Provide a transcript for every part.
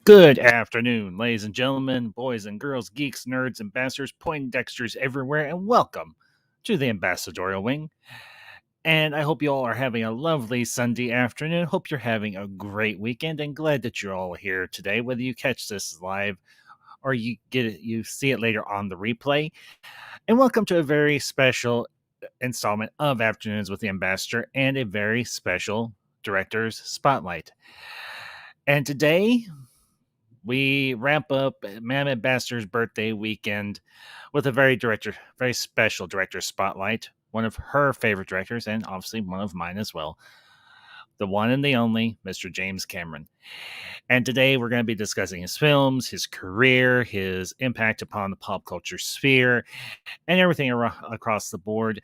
Good afternoon, ladies and gentlemen, boys and girls, geeks, nerds, ambassadors, Poindexters everywhere, and welcome to the Ambassadorial Wing. And I hope you all are having a lovely Sunday afternoon. Hope you're having a great weekend, and glad that you're all here today. Whether you catch this live or you see it later on the replay. And welcome to a very special installment of Afternoons with the Ambassador and a very special Director's Spotlight. And today we wrap up Mam Ambassador's birthday weekend with a very special director spotlight. One of her favorite directors, and obviously one of mine as well. The one and the only Mr. James Cameron. And today we're going to be discussing his films, his career, his impact upon the pop culture sphere, and everything across the board.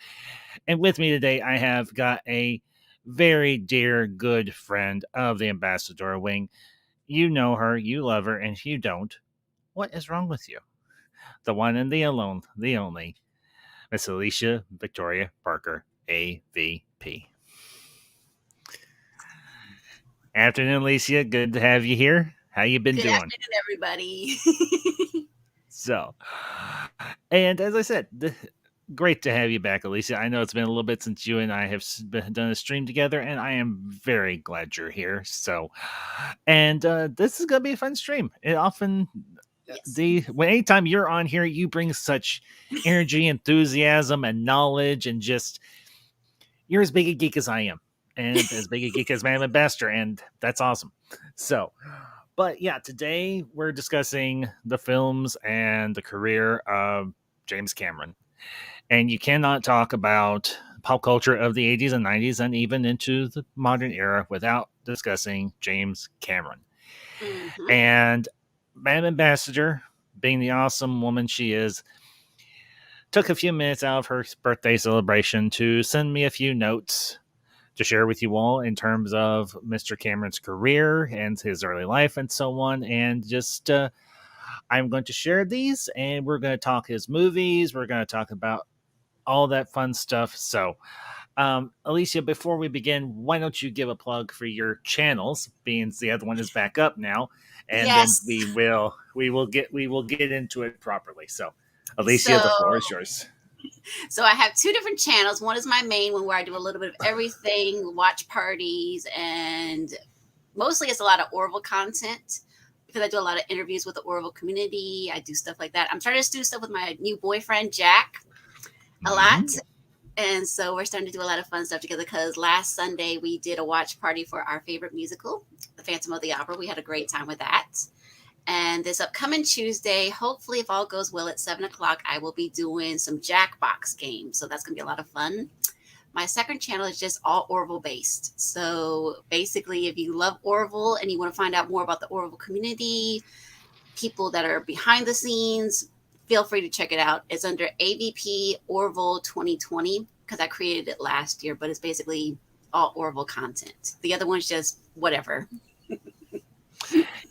And with me today, I have got a very dear, good friend of the Ambassador Wing. You know her, you love her, and if you don't, what is wrong with you? The one and the only, Miss Alicia Victoria Parker, AVP. Afternoon, Alicia. Good to have you here. How you been Good doing? afternoon, everybody. So, and as I said, great to have you back, Alicia. I know it's been a little bit since you and I have done a stream together, and I am very glad you're here. So, and this is going to be a fun stream. It often Yes. anytime you're on here, you bring such energy, enthusiasm, and knowledge, and just you're as big a geek as I am, and as big a geek as Mam Ambassador, and that's awesome. So, but yeah, today we're discussing the films and the career of James Cameron. And you cannot talk about pop culture of the 80s and 90s and even into the modern era without discussing James Cameron. Mm-hmm. And Mam Ambassador, being the awesome woman she is, took a few minutes out of her birthday celebration to send me a few notes to share with you all in terms of Mr. Cameron's career and his early life and so on. And just, I'm going to share these and we're going to talk his movies. We're going to talk about all that fun stuff. So, Alicia, before we begin, why don't you give a plug for your channels, being the other one is back up now, and then Yes. we will get into it properly. So, Alicia, So, the floor is yours. so I have two different channels. One is my main one where I do a little bit of everything, watch parties, and mostly it's a lot of Orville content because I do a lot of interviews with the Orville community. I do stuff like that. I'm trying to do stuff with my new boyfriend Jack a lot. And so we're starting to do a lot of fun stuff together because last Sunday we did a watch party for our favorite musical, The Phantom of the Opera. We had a great time with that. And this upcoming Tuesday, hopefully, if all goes well at 7 o'clock, I will be doing some Jackbox games. So that's going to be a lot of fun. My second channel is just all Orville based. So basically, if you love Orville and you want to find out more about the Orville community, people that are behind the scenes, feel free to check it out. It's under AVP Orville 2020 because I created it last year, but it's basically all Orville content. The other one's just whatever.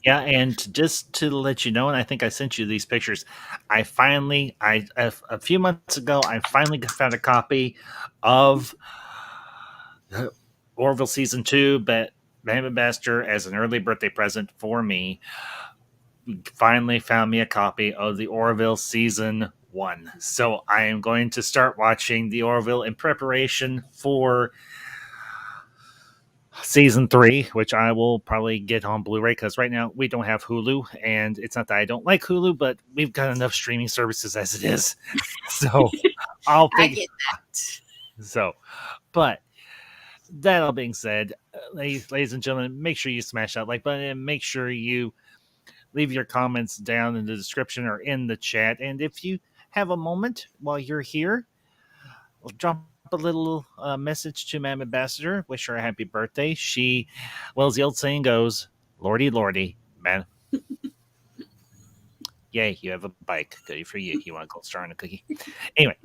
Yeah, and just to let you know, and I think I sent you these pictures. I finally, a few months ago, I finally found a copy of Orville season 2, but Mam Ambassador, as an early birthday present for me, finally found me a copy of the Orville season 1. So I am going to start watching the Orville in preparation for season 3, which I will probably get on Blu-ray because right now we don't have Hulu, and it's not that I don't like Hulu, but we've got enough streaming services as it is. So I'll I figure. get that. So, but that all being said, ladies and gentlemen, make sure you smash that like button and make sure you leave your comments down in the description or in the chat. And if you have a moment while you're here, drop a little message to Mam Ambassador. Wish her a happy birthday. She, well, as the old saying goes, Lordy, Lordy, man. Yay, you have a bike. Good for you. You want a gold star and a cookie? Anyway,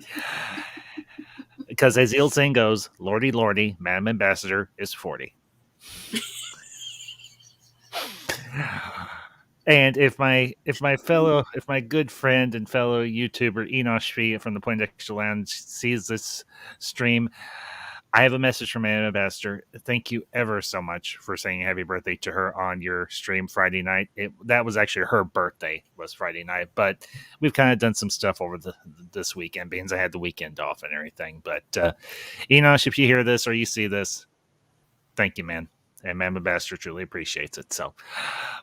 because as the old saying goes, Lordy, Lordy, Mam Ambassador is 40. And if my good friend and fellow YouTuber Enosh Fee from the Poindexter Lounge sees this stream, I have a message from Anna Ambassador. Thank you ever so much for saying happy birthday to her on your stream Friday night. That was actually her birthday, was Friday night, but we've kind of done some stuff over this weekend because I had the weekend off and everything. But Enosh, if you hear this or you see this, thank you, man. And Anna Ambassador truly appreciates it. So,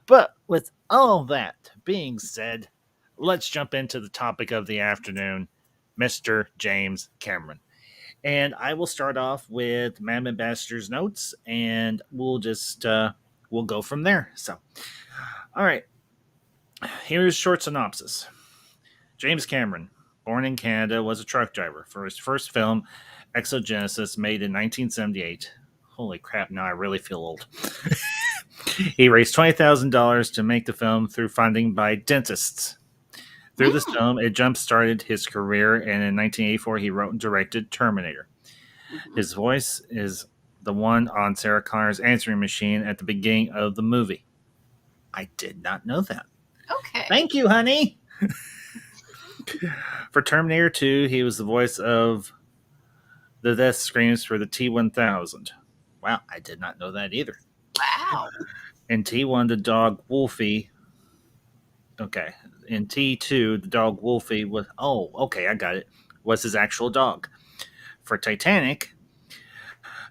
but with all that being said, let's jump into the topic of the afternoon, Mr. James Cameron. And I will start off with Madam Ambassador's notes, and we'll just we'll go from there. So, all right, here's a short synopsis. James Cameron, born in Canada, was a truck driver for his first film, Exogenesis, made in 1978. Holy crap! Now I really feel old. He raised $20,000 to make the film through funding by dentists. Through this film, it jump-started his career, and in 1984, he wrote and directed Terminator. His voice is the one on Sarah Connor's answering machine at the beginning of the movie. I did not know that. Okay. Thank you, honey. For Terminator 2, he was the voice of the death screams for the T-1000. Wow, I did not know that either. Wow. In T1, the dog Wolfie. Okay. In T2, the dog Wolfie was. Oh, okay, I got it. Was his actual dog. For Titanic,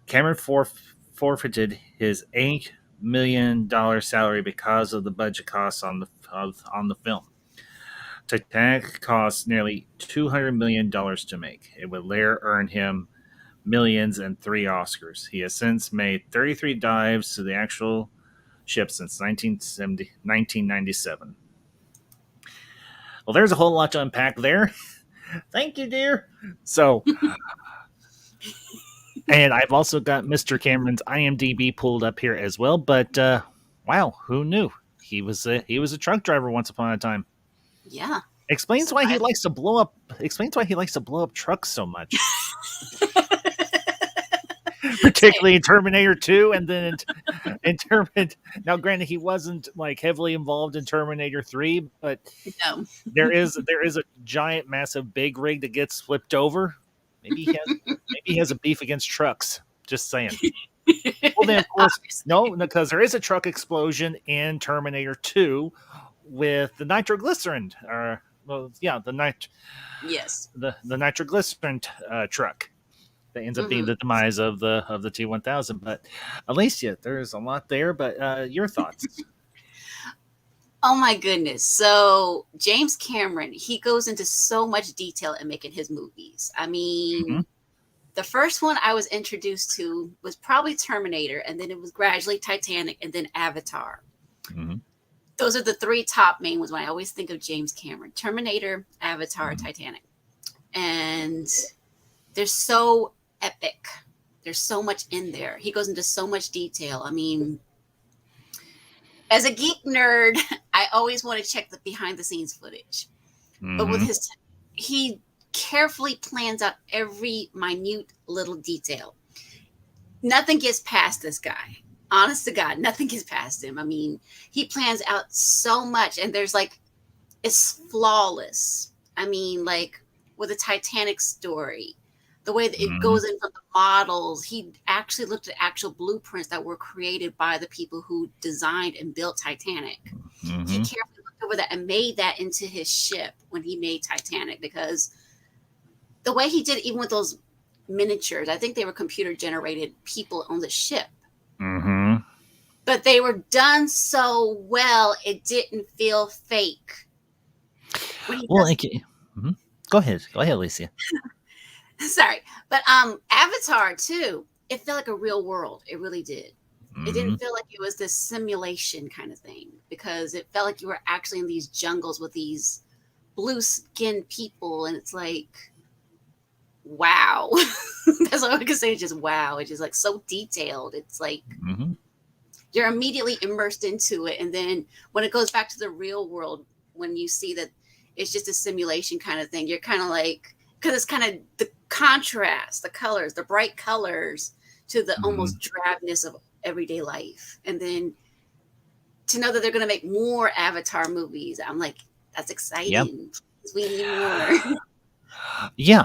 Cameron forfeited his $8 million salary because of the budget costs on the film. Titanic cost nearly $200 million to make. It would later earn him millions and 3 Oscars. He has since made 33 dives to the actual ship since 1997. Well, there's a whole lot to unpack there. Thank you, dear. So, and I've also got Mr. Cameron's IMDb pulled up here as well. But wow, who knew he was a truck driver once upon a time? Yeah. Explains why he likes to blow up. Explains why he likes to blow up trucks so much. Particularly in Terminator 2, and then in Terminator. Now, granted, he wasn't like heavily involved in Terminator 3, but No. there is a giant, massive, big rig that gets flipped over. Maybe he has a beef against trucks. Just saying. Well, then of course, no, because there is a truck explosion in Terminator 2 with the nitroglycerin, Yes. the nitroglycerin truck. That ends up being the demise of the T-1000. But Alicia, there's a lot there. But your thoughts? Oh my goodness. So James Cameron, he goes into so much detail in making his movies. I mean, the first one I was introduced to was probably Terminator, and then it was gradually Titanic, and then Avatar. Those are the 3 top main ones when I always think of James Cameron: Terminator, Avatar, Titanic. And they're so epic. There's so much in there. He goes into so much detail. I mean, as a geek nerd, I always want to check the behind the scenes footage. But with he carefully plans out every minute little detail. Nothing gets past this guy. Honest to God, nothing gets past him. I mean, he plans out so much, and it's flawless. I mean, like with the Titanic story, the way that it goes into the models, he actually looked at actual blueprints that were created by the people who designed and built Titanic. He carefully looked over that and made that into his ship when he made Titanic, because the way he did, even with those miniatures, I think they were computer generated people on the ship. But they were done so well, it didn't feel fake. Well, go ahead, Alicia. Sorry, but Avatar too, it felt like a real world. It really did. It didn't feel like it was this simulation kind of thing, because it felt like you were actually in these jungles with these blue-skinned people, and it's like, wow. That's all I can say. It's just wow. It's just like so detailed. It's like you're immediately immersed into it, and then when it goes back to the real world, when you see that it's just a simulation kind of thing, you're kind of like, because it's kind of the contrast, the colors, the bright colors to the almost drabness of everyday life. And then to know that they're going to make more Avatar movies, I'm like, that's exciting. We need more. Yeah,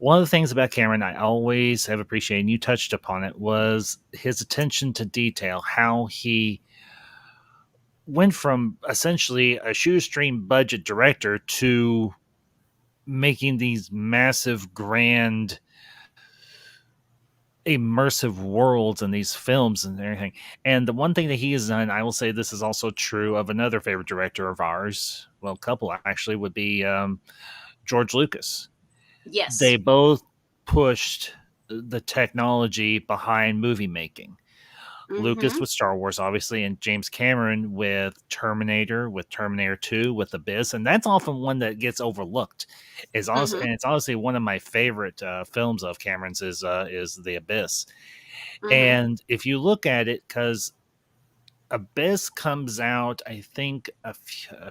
one of the things about Cameron I always have appreciated, and you touched upon it, was his attention to detail. How he went from essentially a shoestring budget director to making these massive, grand, immersive worlds in these films and everything. And the one thing that he has done, I will say this is also true of another favorite director of ours, well, a couple actually, would be George Lucas. They Yes. both pushed the technology behind movie making. Lucas Mm-hmm. with Star Wars, obviously, and James Cameron with Terminator 2, with Abyss, and that's often one that gets overlooked. Is also, Mm-hmm. and it's honestly one of my favorite films of Cameron's is The Abyss. Mm-hmm. And if you look at it, because Abyss comes out, I think a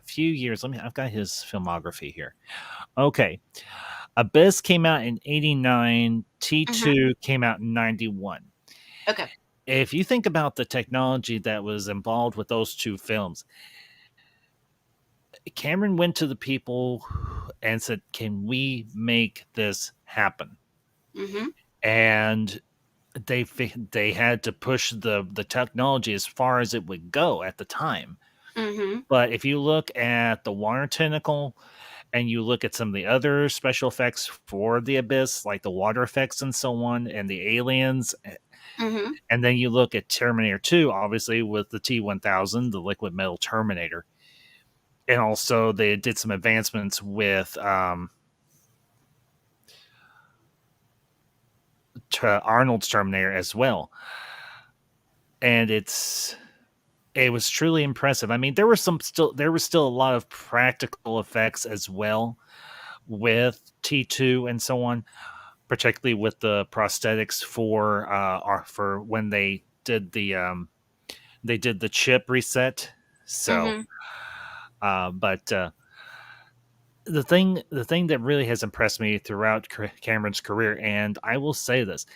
few years. I've got his filmography here. Okay, Abyss came out in '89. Mm-hmm. T2 came out in '91. Okay. If you think about the technology that was involved with those two films, Cameron went to the people and said, "Can we make this happen?" Mm-hmm. And they had to push the technology as far as it would go at the time. Mm-hmm. But if you look at the water tentacle and you look at some of the other special effects for the Abyss, like the water effects and so on, and the aliens, Mm-hmm. and then you look at Terminator 2, obviously with the T1000, the liquid metal Terminator, and also they did some advancements with Arnold's Terminator as well, and it was truly impressive. I mean, there was still a lot of practical effects as well with T2 and so on, particularly with the prosthetics for when they did the chip reset. So, Mm-hmm. but the thing that really has impressed me throughout Cameron's career, and I will say this,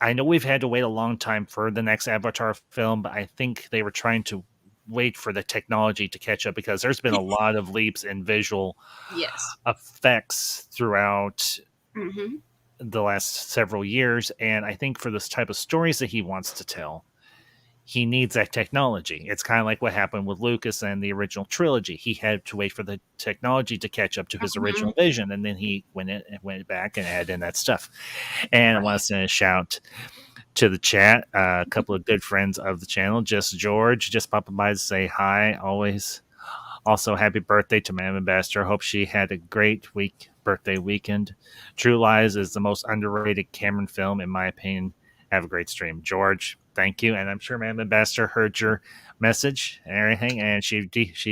I know we've had to wait a long time for the next Avatar film, but I think they were trying to wait for the technology to catch up, because there's been a lot of leaps in visual Yes. effects throughout Mm-hmm. the last several years. And I think for this type of stories that he wants to tell, he needs that technology. It's kind of like what happened with Lucas and the original trilogy. He had to wait for the technology to catch up to his Mm-hmm. original vision, and then he went back and added in that stuff. And I want Right. to send a shout to the chat. A couple of good friends of the channel, Just George, just popping by to say hi. Always. Also, happy birthday to Madam Ambassador. Hope she had a great birthday weekend. True Lies is the most underrated Cameron film, in my opinion. Have a great stream, George. Thank you, and I'm sure Madam Ambassador heard your message and everything, and she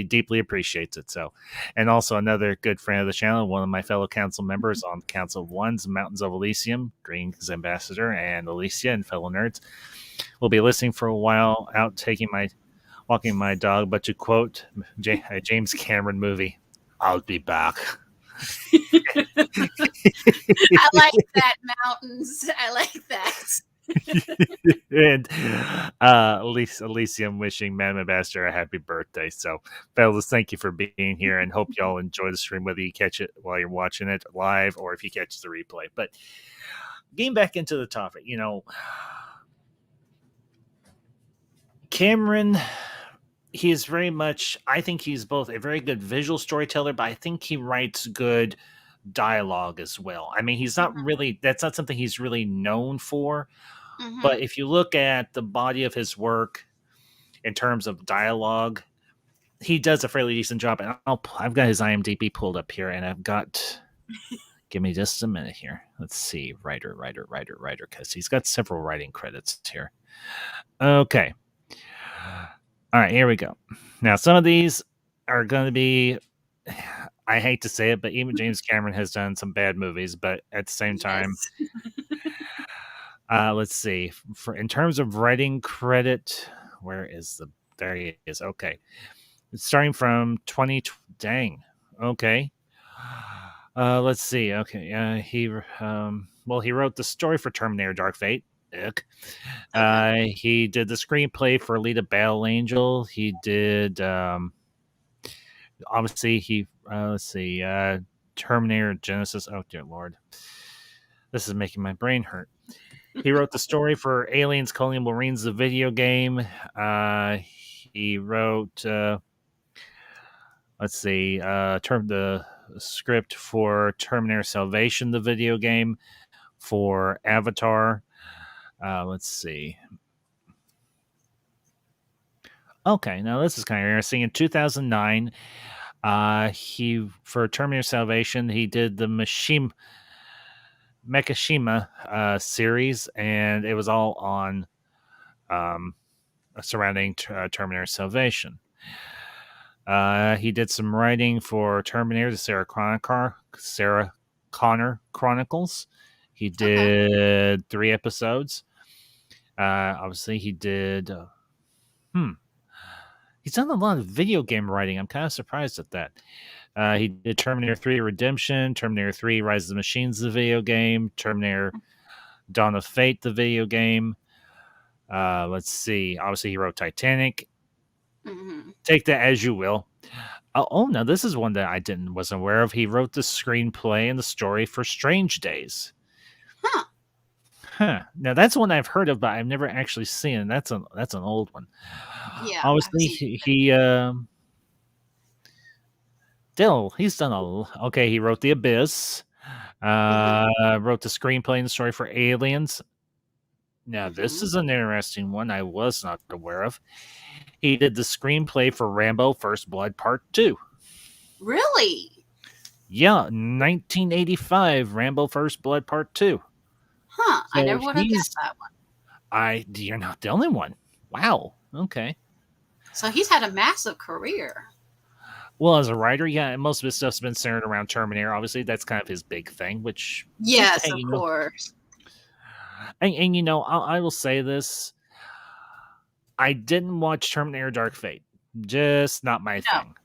deeply appreciates it. So, and also another good friend of the channel, one of my fellow council members on the Council of Ones, Mountains of Elysium, Green's Ambassador, and Alicia and fellow nerds. We'll be listening for a while, out taking my walking my dog, but to quote a James Cameron movie, "I'll be back." I like that, mountains. I like that. And Elysium wishing Madam Ambassador a happy birthday. So, fellas, thank you for being here, and hope y'all enjoy the stream, whether you catch it while you're watching it live or if you catch the replay. But getting back into the topic, Cameron, he is very much, I think he's both a very good visual storyteller, but I think he writes good dialogue as well. I mean, that's not something he's really known for, Mm-hmm. but if you look at the body of his work in terms of dialogue, he does a fairly decent job. And I've got his IMDb pulled up here, and give me just a minute here. Let's see. Writer, because he's got several writing credits here. Okay. All right, here we go. Now, some of these are going to be, I hate to say it, but even James Cameron has done some bad movies, but at the same time, Yes. let's see. In terms of writing credit, there he is. Okay. Starting from 20, dang. Okay. Let's see. Okay. He wrote the story for Terminator Dark Fate. Ick. Okay. He did the screenplay for Alita Battle Angel. He did, obviously, let's see. Terminator Genesis. Oh dear Lord, this is making my brain hurt. He wrote the story for Aliens: Colonial Marines, the video game. He wrote, let's see, the script for Terminator Salvation, the video game, for Avatar. Let's see. Okay, now this is kind of interesting. In 2009, he for Terminator Salvation, he did the Mekishima series, and it was all on surrounding Terminator Salvation. He did some writing for Terminator, the Sarah Connor Chronicles. He did 3 episodes. Obviously, he did. He's done a lot of video game writing. I'm kind of surprised at that. He did Terminator 3 Redemption, Terminator 3 Rise of the Machines, the video game, Terminator Dawn of Fate, the video game. Let's see. Obviously, he wrote Titanic. Mm-hmm. Take that as you will. Oh, now this is one that I wasn't aware of. He wrote the screenplay and the story for Strange Days. Huh. Now that's one I've heard of, but I've never actually seen. That's an old one. Yeah. Obviously, he's done okay. He wrote The Abyss. Wrote the screenplay and the story for Aliens. Now, this is an interesting one I was not aware of. He did the screenplay for Rambo First Blood Part 2. Really? Yeah, 1985, Rambo First Blood Part 2. Huh, so I never would have guessed that one. You're not the only one. Wow, okay. So he's had a massive career. Well, as a writer, yeah, most of his stuff's been centered around Terminator. Obviously, that's kind of his big thing, which... Yes, of course. And I will say this. I didn't watch Terminator Dark Fate. Just not my thing.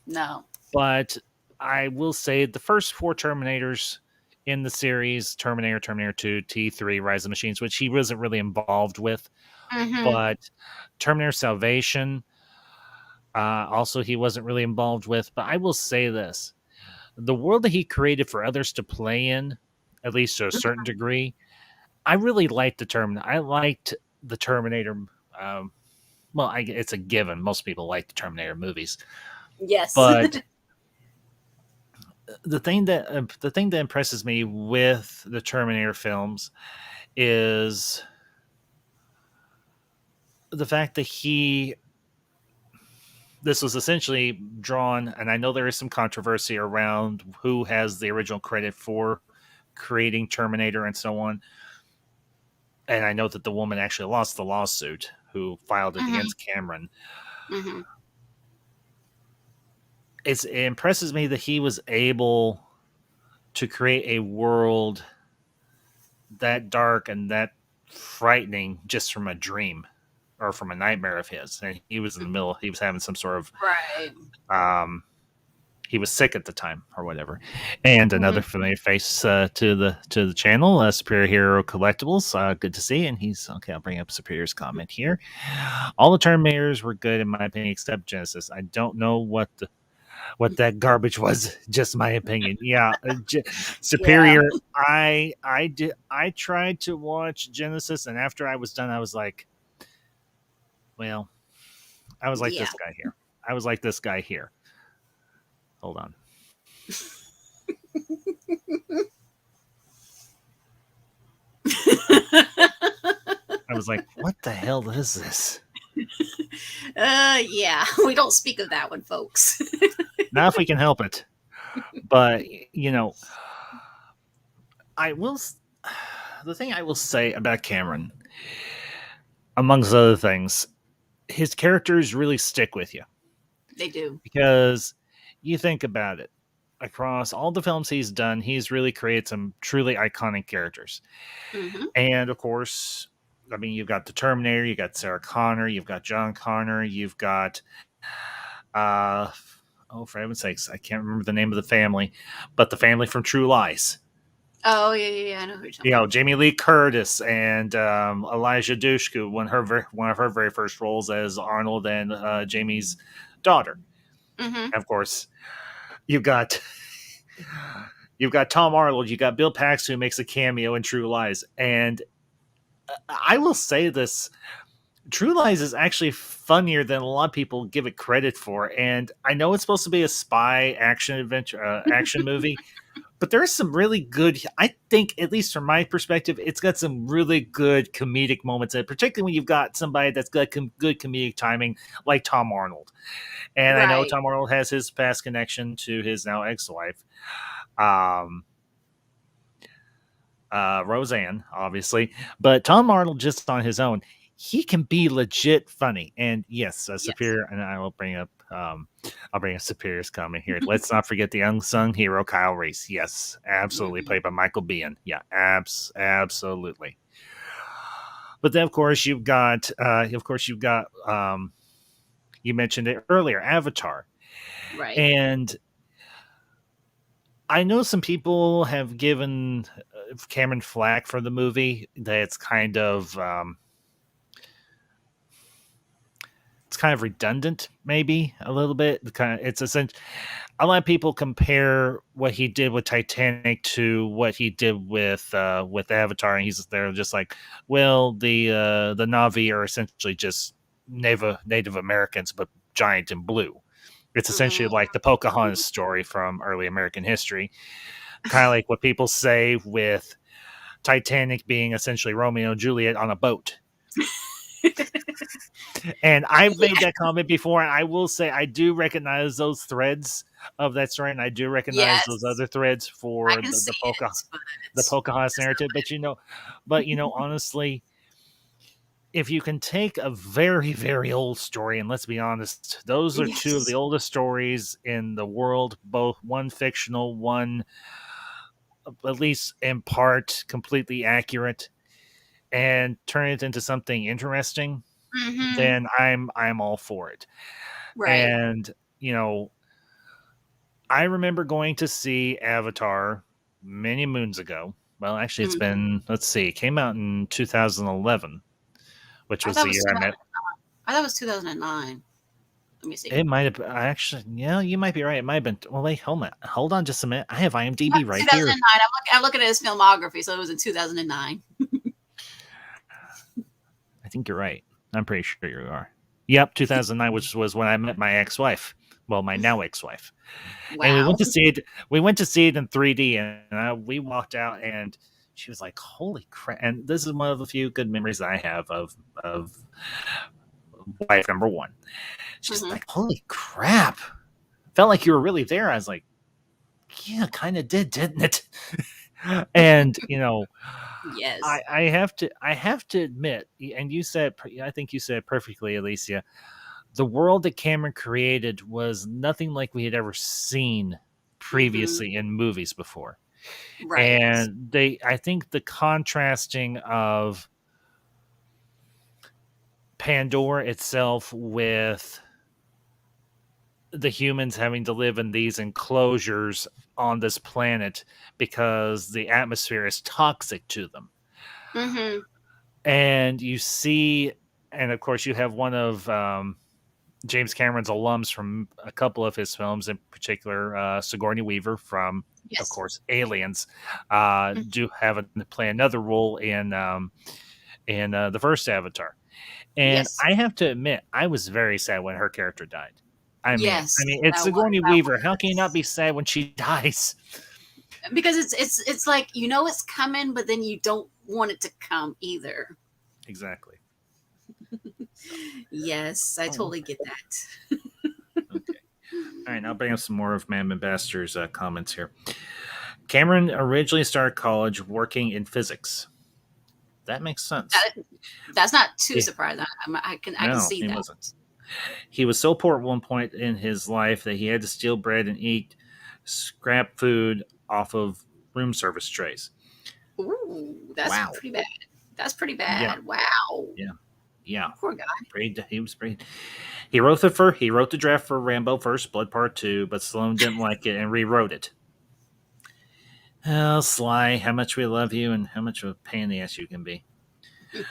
No. But I will say the first 4 Terminators in the series, Terminator, Terminator 2, T3, Rise of the Machines, which he wasn't really involved with. But Terminator Salvation, also he wasn't really involved with. But I will say this. The world that he created for others to play in, at least to a certain degree, I really liked the Terminator. I liked the Terminator. It's a given. Most people like the Terminator movies. Yes. But the thing that impresses me with the Terminator films is the fact that this was essentially drawn, and I know there is some controversy around who has the original credit for creating Terminator and so on. And I know that the woman actually lost the lawsuit who filed it against Cameron. It impresses me that he was able to create a world that dark and that frightening just from a dream or from a nightmare of his. And he was in the middle. He was having some sort of... he was sick at the time or whatever. And another familiar face to the channel, Superior Hero Collectibles. Good to see. And he's okay. I'll bring up Superior's comment here. All the Terminators were good in my opinion, except Genesis. I don't know what that garbage was. Just my opinion. Yeah, Superior. Yeah. I tried to watch Genesis, and after I was done, I was like, well, I was like this guy here. I was like this guy here. Hold on. I was like, what the hell is this? Yeah, we don't speak of that one, folks. Not if we can help it. But, the thing I will say about Cameron, amongst other things, his characters really stick with you. They do. Because you think about it, across all the films he's done, he's really created some truly iconic characters. And of course, I mean, you've got the Terminator, you've got Sarah Connor, you've got John Connor, you've got, for heaven's sakes, I can't remember the name of the family, but the family from True Lies. Oh, yeah, I know who you're talking about. Jamie Lee Curtis and Elijah Dushku, one of her very first roles as Arnold and Jamie's daughter. And of course, you've got You've got Tom Arnold, you got Bill Paxton, who makes a cameo in True Lies, and I will say this: True Lies is actually funnier than a lot of people give it credit for. And I know it's supposed to be a spy action adventure, action movie, but there's some really good. I think, at least from my perspective, it's got some really good comedic moments in it, particularly when you've got somebody that's got good comedic timing, like Tom Arnold. And I know Right. Tom Arnold has his past connection to his now ex-wife, um, Roseanne, obviously. But Tom Arnold, just on his own, he can be legit funny. And yes, Yes. Superior, and I will bring up, I'll bring a Superior's comment here. Let's not forget the unsung hero, Kyle Reese. Yes, absolutely, Mhm. played by Michael Biehn. Yeah, absolutely. But then, of course, you've got, you mentioned it earlier, Avatar, Right. and I know some people have given Cameron flack for the movie. That it's kind of redundant, maybe a little bit. It's essentially, a lot of people compare what he did with Titanic to what he did with Avatar, and they're just like, well, the Na'vi are essentially just Native Americans, but giant and blue. It's essentially Mhm. like the Pocahontas story from early American history, kind of like what people say with Titanic being essentially Romeo and Juliet on a boat. And I've made Yeah. that comment before, and I will say I do recognize those threads of that story, and I do recognize those Yes. other threads I for can see it, but the Pocahontas that's narrative. Honestly, if you can take a very, very old story, and let's be honest, those not. are two of the Yes. oldest stories in the world, both one fictional, one at least in part completely accurate, and turn it into something interesting, Mhm. then I'm all for it. Right. And you know, I remember going to see Avatar many moons ago. Well, actually, it's Mhm. been, let's see, it came out in 2011, which I was thought the it was year I 2000. met. I thought it was 2009. Let me see. It might have actually, yeah, you might be right. It might have been. Well, wait, hold on just a minute. I have IMDb right here. 2009. I'm looking at his filmography, so it was in 2009. I think you're right. I'm pretty sure you are. Yep, 2009, which was when I met my ex-wife. Well, my now ex-wife. And we went Wow. to see it. We went to see it in 3D, and we walked out, and she was like, "Holy crap!" And this is one of the few good memories I have of wife number one. She's Mhm. like, "Holy crap!" Felt like you were really there. I was like, "Yeah, kind of did, didn't it?" And Yes. I have to admit, and I think you said it perfectly, Alicia. The world that Cameron created was nothing like we had ever seen Mhm. previously in movies before. Right. And I think the contrasting of Pandora itself with the humans having to live in these enclosures on this planet because the atmosphere is toxic to them. Mhm. And you see, and of course, you have one of James Cameron's alums from a couple of his films, in particular Sigourney Weaver from, of Yes. course, Aliens, Mhm. do have play another role in the first Avatar. And Yes. I have to admit, I was very sad when her character died. Yes. It's That was. Sigourney That Weaver. How can you not was. be sad when she dies? Because it's like it's coming, but then you don't want it to come either. Exactly. Yes, I Oh, totally okay. get that. Okay. All right. I'll bring up some more of Mam Ambassador's comments here. Cameron originally started college working in physics. That makes sense. That, that's not too Yeah. surprising. I can No, see he that. wasn't. He was so poor at one point in his life that he had to steal bread and eat scrap food off of room service trays. Ooh, that's Wow. pretty bad. That's pretty Yeah. bad. Wow. Yeah. Yeah. Poor guy. He was pretty. He wrote the draft for Rambo First Blood Part 2, but Stallone didn't like it and rewrote it. Oh, Sly, how much we love you and how much of a pain in the ass you can be.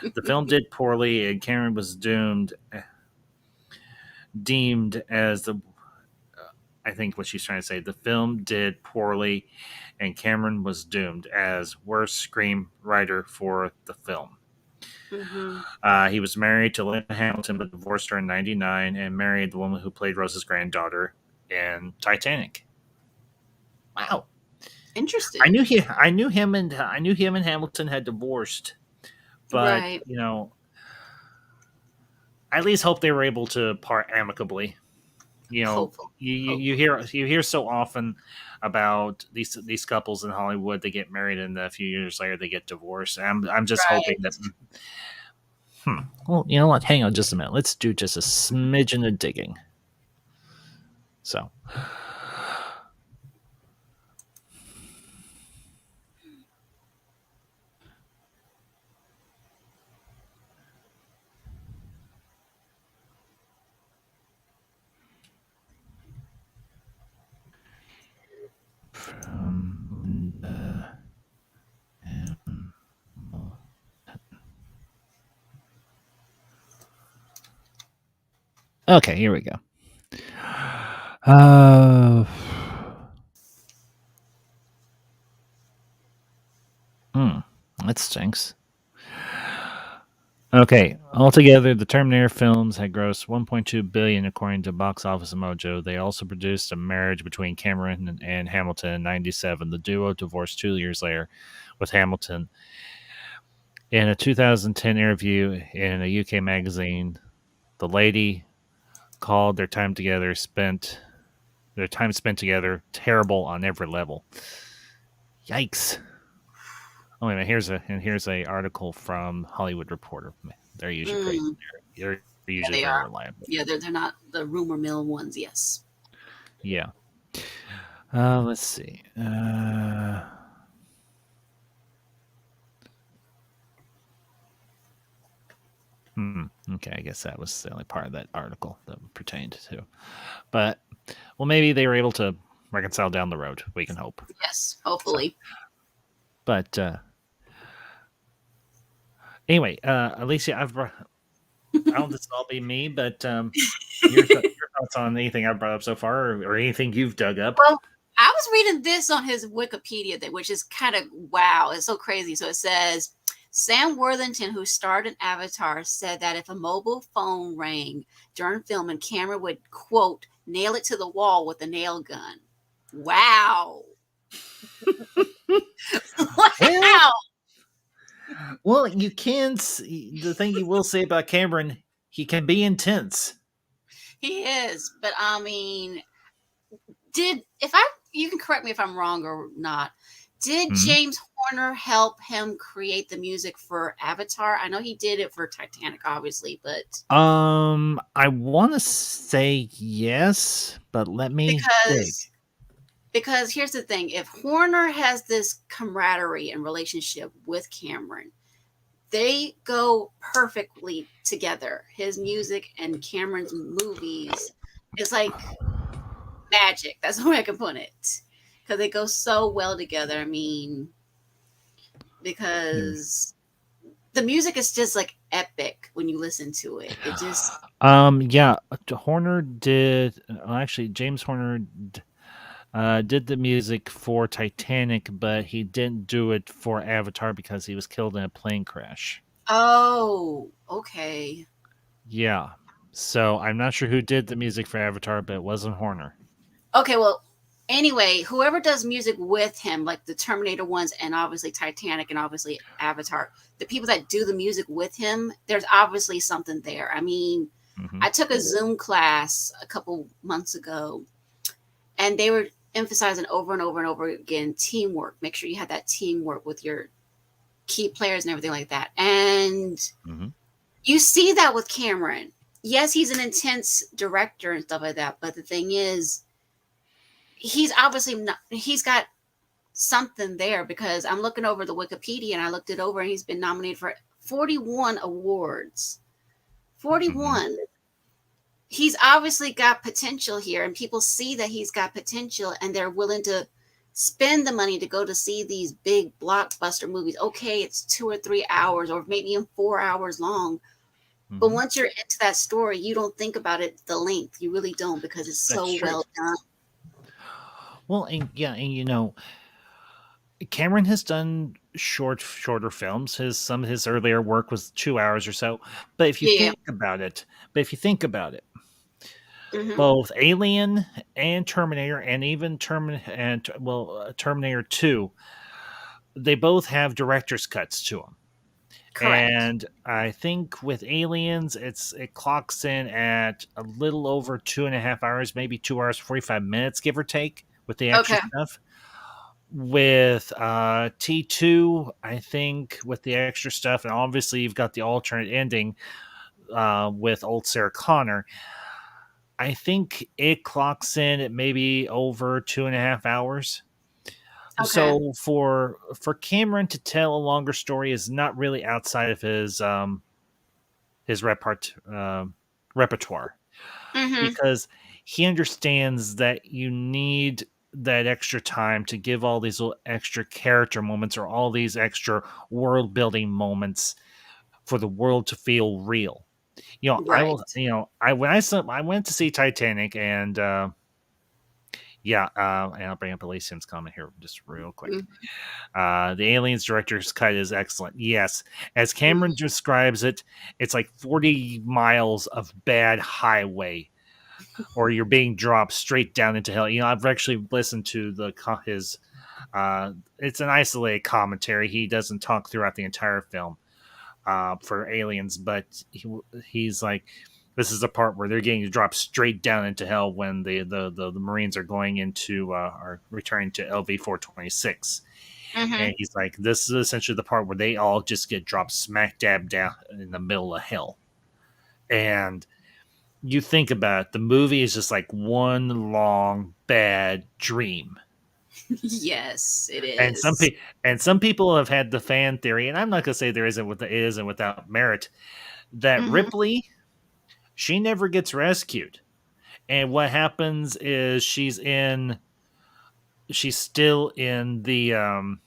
The film did poorly, and Cameron was deemed as the I think what she's trying to say, the film did poorly, and Cameron was doomed as worst screenwriter for the film. Mm-hmm. He was married to Linda Hamilton, but divorced her in '99 and married the woman who played Rose's granddaughter in Titanic. Wow, Interesting. I knew him and Hamilton had divorced, but Right. I at least hope they were able to part amicably. Hopeful. You hear so often about these couples in Hollywood. They get married and a few years later they get divorced. I'm just hoping Right. that. Well, you know what? Hang on just a minute. Let's do just a smidgen of digging. So. Okay, here we go. That stinks. Okay, altogether, the Terminator films had grossed $1.2 billion according to Box Office Mojo. They also produced a marriage between Cameron and Hamilton in '97. The duo divorced 2 years later, with Hamilton. In a 2010 interview in a UK magazine, the lady called their time spent together terrible on every level. Yikes! Oh, wait a minute. Here's a article from Hollywood Reporter. They're usually great. They're usually they very are. reliable. Yeah, they're not the rumor mill ones. Yes. Yeah. Let's see. Okay, I guess that was the only part of that article that pertained to. But, well, maybe they were able to reconcile down the road. We can hope. Yes, hopefully. So, but anyway, Alicia, I don't know if this will all be me, but your thoughts on anything I've brought up so far, or anything you've dug up? Well, I was reading this on his Wikipedia thing, which is kind of wow. It's so crazy. So it says Sam Worthington, who starred in Avatar, said that if a mobile phone rang during filming, Cameron would, quote, nail it to the wall with a nail gun. Wow. Wow. Well, you can. The thing you will say about Cameron, he can be intense. He is, but I mean, you can correct me if I'm wrong or not. Did James Horner help him create the music for Avatar? I know he did it for Titanic, obviously, but I want to say yes, but let me think. Because here's the thing: if Horner has this camaraderie and relationship with Cameron, they go perfectly together. His music and Cameron's movies is like magic. That's the way I can put it. Because they go so well together. I mean, because the music is just like epic when you listen to it. It just yeah, Horner did. Actually, James Horner did the music for Titanic, but he didn't do it for Avatar because he was killed in a plane crash. Oh, okay. Yeah. So I'm not sure who did the music for Avatar, but it wasn't Horner. Okay, well, anyway, whoever does music with him, like the Terminator ones and obviously Titanic and obviously Avatar, the people that do the music with him, there's obviously something there. I mean, I took a Zoom class a couple months ago, and they were emphasizing over and over and over again teamwork. Make sure you have that teamwork with your key players and everything like that. And you see that with Cameron. Yes, he's an intense director and stuff like that, but the thing is, he's obviously not, he's got something there, because I'm looking over the Wikipedia and I looked it over and he's been nominated for 41 awards. 41. He's obviously got potential here, and people see that he's got potential and they're willing to spend the money to go to see these big blockbuster movies. Okay, it's 2 or 3 hours or maybe even 4 hours long. But once you're into that story, you don't think about it, the length. You really don't, because it's so well done. Well, and yeah, and Cameron has done shorter films. Some of his earlier work was 2 hours or so. But if you Yeah. think about it, but if you think about it, Hmm. both Alien and Terminator, and even Terminator 2, they both have director's cuts to them. Correct. And I think with Aliens, it clocks in at a little over 2.5 hours, maybe 2 hours 45 minutes, give or take, with the extra Okay. stuff. With T2, I think with the extra stuff, and obviously you've got the alternate ending with old Sarah Connor. I think it clocks in at maybe over 2.5 hours. Okay. So for Cameron to tell a longer story is not really outside of his repertoire, Hmm. because he understands that you need that extra time to give all these little extra character moments or all these extra world building moments for the world to feel real. I will. Right. I went to see Titanic, and yeah, and I'll bring up Elysium's comment here just real quick. The Aliens director's cut is excellent. Yes, as Cameron Mm-hmm. describes it, it's like 40 miles of bad highway, or you're being dropped straight down into hell. I've actually listened to his. It's an isolated commentary. He doesn't talk throughout the entire film for Aliens, but he's like, this is the part where they're getting dropped straight down into hell when the Marines are going into are returning to LV-426. Hmm. And he's like, this is essentially the part where they all just get dropped smack dab down in the middle of hell. And you think about it, the movie is just like one long bad dream. Yes, it And is. some people have had the fan theory, and I'm not gonna say it isn't without merit, that Hmm. Ripley, she never gets rescued. And what happens is she's still in the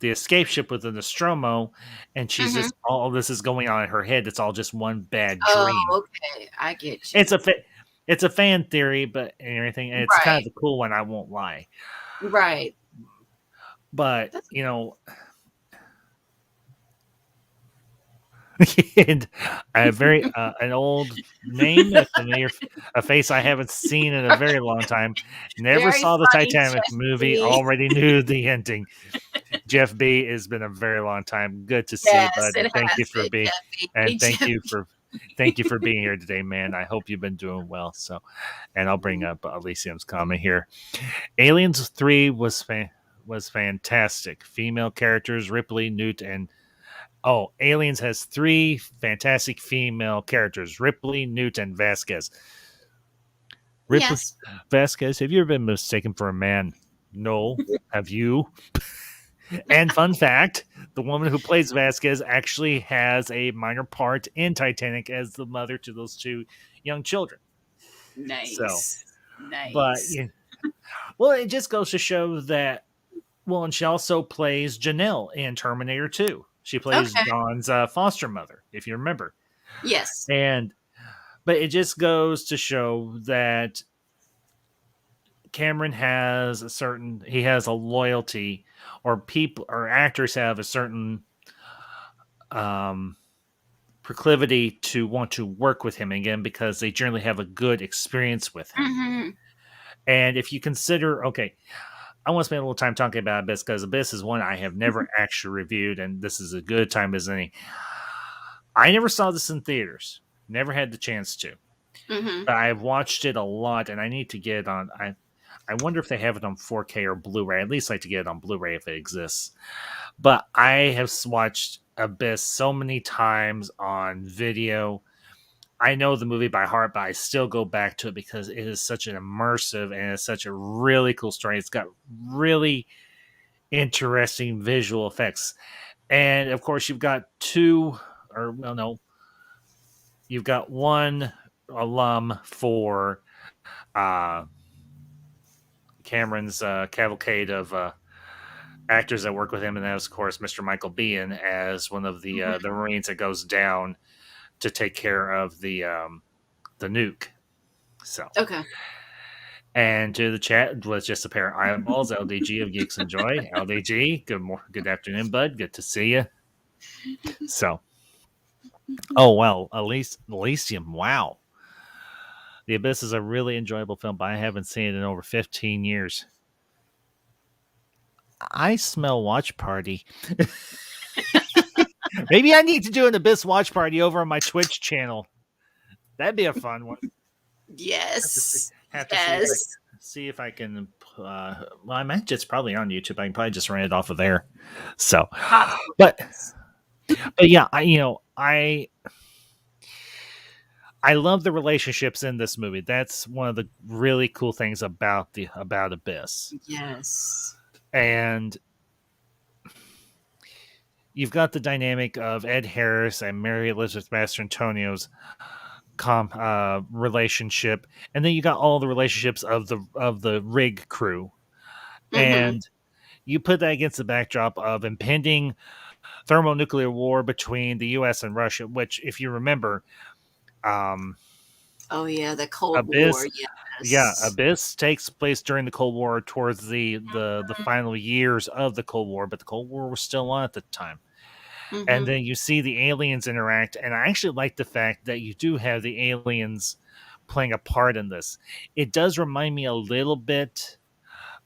escape ship with the Nostromo, and she's Hmm. just all this is going on in her head. It's all just one bad Oh, dream. okay. I get It's you. it's a fan theory, but and everything, and it's kind Right. of a cool one. I won't lie, Right. but That's and a very an old name, a face I haven't seen in a very long time. Never very saw the funny, Titanic movie. Jesse. Already knew the ending. Jeff B. It's been a very long time. Good to see you, Yes, bud. it And thank you has for been, being Jeffy. Hey, and Jeffy. thank you for being here today, man. I hope you've been doing well. So, and I'll bring up Elysium's comment here. Aliens 3 was fantastic. Female characters Ripley, Newt, and Aliens has three fantastic female characters: Ripley, Newt, and Vasquez. Ripley, Yes. Vasquez, have you ever been mistaken for a man? No. Have you? And fun fact, the woman who plays Vasquez actually has a minor part in Titanic as the mother to those two young children. So, Nice. but Nice. yeah, well, it just goes to show that. Well, and she also plays Janelle in Terminator 2. She plays Okay. John's foster mother, if you remember. Yes. And but it just goes to show that Cameron has he has a loyalty, or people or actors have a certain um proclivity to want to work with him again because they generally have a good experience with him. Hmm. And if you consider, okay, I want to spend a little time talking about Abyss because Abyss is one I have never actually reviewed, and this is a good time as any. I never saw this in theaters, never had the chance to, Hmm. but I've watched it a lot, and I need to get it on. I wonder if they have it on 4K or Blu-ray. I'd at least like to get it on Blu-ray if it exists. But I have watched Abyss so many times on video. I know the movie by heart, but I still go back to it because it is such an immersive and it's such a really cool story. It's got really interesting visual effects. And of course, you've got two, or well, no, you've got one alum for uh, Cameron's cavalcade of actors that work with him, and that was, of course, Mr. Michael Biehn as one of the Marines that goes down to take care of the nuke. So, Okay. And to the chat was just a pair of eyeballs. LDG of Geeks Enjoy. LDG, good afternoon, bud. Good to see you. So, oh well, Elysium. Wow, The Abyss is a really enjoyable film, but I haven't seen it in over 15 years. I smell Watch Party. Maybe I need to do an Abyss Watch Party over on my Twitch channel. That'd be a fun one. Yes. Have to see if I can. Well, I imagine it's probably on YouTube. I can probably just run it off of there. So, but yeah, I love the relationships in this movie. That's one of the really cool things about Abyss. Yes. And you've got the dynamic of Ed Harris and Mary Elizabeth Mastrantonio's relationship, and then you got all the relationships of the rig crew, and you put that against the backdrop of impending thermonuclear war between the U.S. and Russia, which, if you remember, oh yeah, the Cold Abyss, War. Yes. Yeah, Abyss takes place during the Cold War, towards the final years of the Cold War, but the Cold War was still on at the time. And then you see the aliens interact, and I actually like the fact that you do have the aliens playing a part in this. It does remind me a little bit.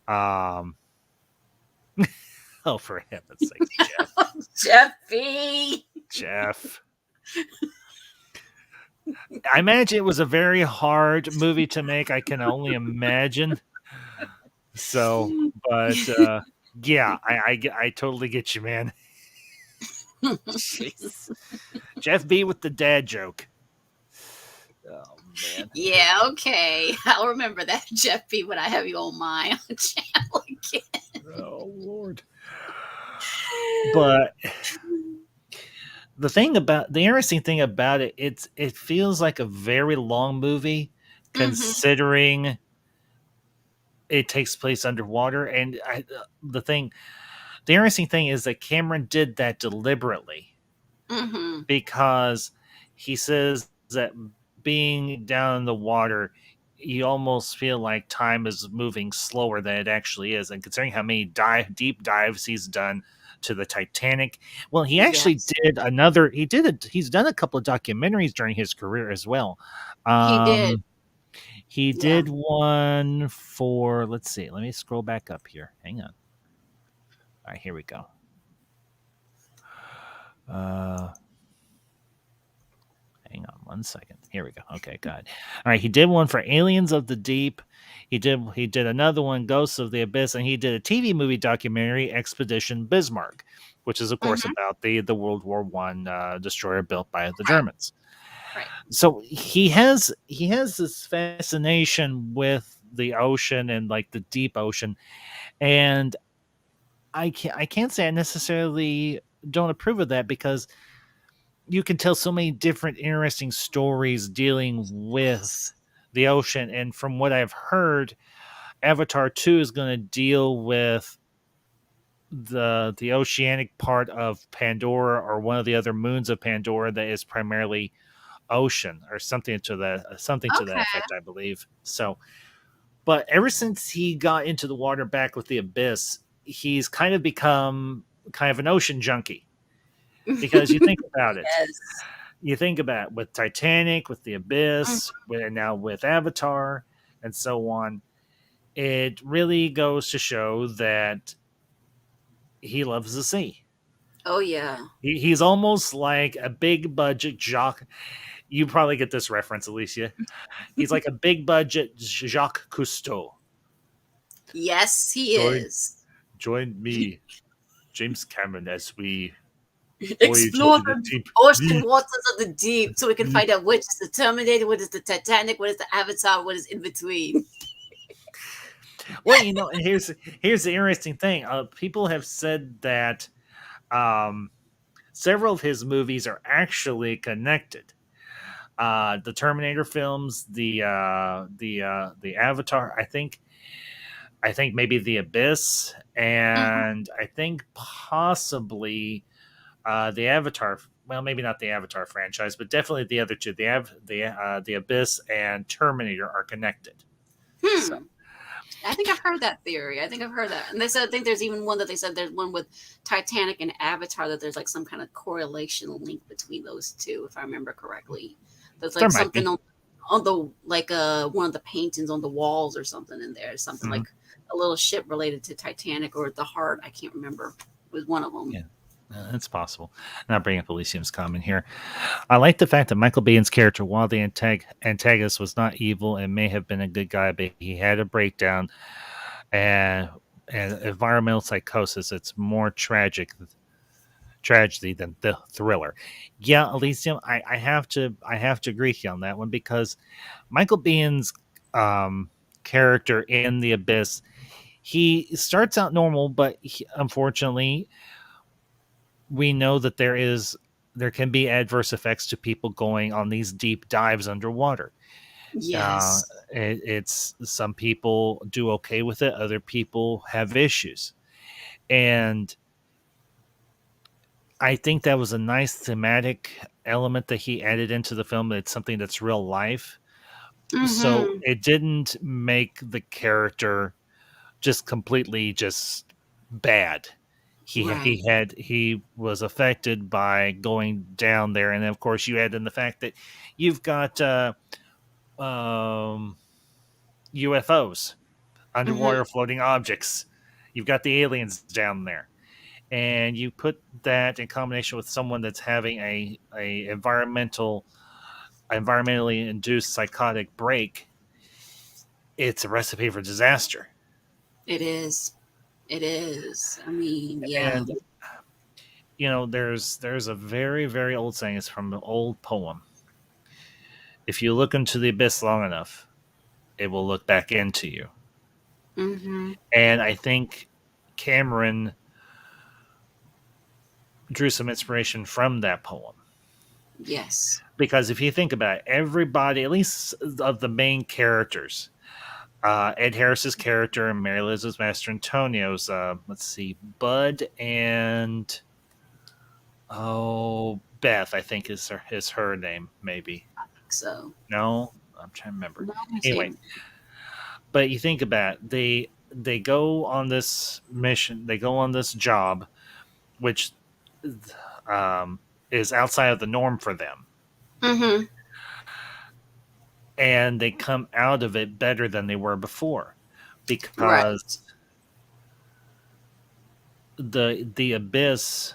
Oh, for heaven's sake, Jeff! Jeff. I imagine it was a very hard movie to make. I can only imagine. So, but yeah, I totally get you, man. Jeff B with the dad joke. Oh man. Yeah, okay. I'll remember that, Jeff B, when I have you on my channel again. Oh Lord. But the interesting thing about it, it feels like a very long movie, considering it takes place underwater. And the interesting thing is that Cameron did that deliberately, because he says that being down in the water, you almost feel like time is moving slower than it actually is. And considering how many deep dives he's done to the Titanic, well, he actually did another. He's done a couple of documentaries during his career as well. He did. He did one for. Let's see. Let me scroll back up here. Hang on. All right, here we go. Hang on 1 second. Here we go. Okay, good. All right, he did one for Aliens of the Deep. He did another one, Ghosts of the Abyss, and he did a TV movie documentary, Expedition Bismarck, which is of course about the World War I destroyer built by the Germans. Right. So he has this fascination with the ocean and like the deep ocean, and I can't say I necessarily don't approve of that, because you can tell so many different interesting stories dealing with the ocean. And from what I've heard, Avatar 2 is going to deal with the oceanic part of Pandora, or one of the other moons of Pandora that is primarily ocean, or something to that effect, I believe. So, but ever since he got into the water back with the Abyss, he's kind of become kind of an ocean junkie, because you think about it. You think about it, with Titanic, with the Abyss, and now with Avatar, and so on. It really goes to show that he loves the sea. Oh yeah. He's almost like a big budget Jacques. You probably get this reference, Alicia. He's like a big budget Jacques Cousteau. Yes, he is. Join me, James Cameron, as we explore the ocean waters of the deep, so we can find out which is the Terminator, what is the Titanic, what is the Avatar, what is in between. Well, and here's the interesting thing. People have said that several of his movies are actually connected. The Terminator films, the Avatar, I think maybe the Abyss, and I think possibly the Avatar. Well, maybe not the Avatar franchise, but definitely the other two. The Abyss and Terminator are connected. So, I think I've heard that theory. I think I've heard that. And they said, I think there's even one that they said there's one with Titanic and Avatar that there's like some kind of correlation link between those two, if I remember correctly. There's There like might something be. on the like one of the paintings on the walls or something in there. Something Mhm. like a little ship related to Titanic or the Heart. I can't remember. It was one of them. Yeah. It's possible. Now bring up Elysium's comment here. I like the fact that Michael Biehn's character, while the antagonist was not evil and may have been a good guy, but he had a breakdown and environmental psychosis. It's more tragedy than the thriller. Yeah, Elysium, I have to agree with you on that one because Michael Biehn's um, character in The Abyss, he starts out normal, but unfortunately, we know that there can be adverse effects to people going on these deep dives underwater. Uh, Yes. it's some people do okay with it, other people have issues, and I think that was a nice thematic element that he added into the film. It's something that's real life, so Mm-hmm. it didn't make the character just completely just bad. Right. He was affected by going down there, and of course you add in the fact that you've got um, UFOs, Mm-hmm. underwater floating objects. You've got the aliens down there, and you put that in combination with someone that's having a environmentally induced psychotic break. It's a recipe for disaster. It is. It is. I mean, yeah. And there's a very very old saying. It's from an old poem. If you look into the abyss long enough, it will look back into you. Mm-hmm. And I think Cameron drew some inspiration from that poem. Yes. Because if you think about it, everybody, at least of the main characters, Ed Harris's character and Mary Elizabeth Mastrantonio's, let's see, Bud and Beth, I think is her name, maybe. So, No, I'm trying to remember. no, I Anyway, see. but you think about it, they go on this mission, they go on this job, which um, is outside of the norm for them, Mm-hmm. and they come out of it better than they were before because Right. the abyss,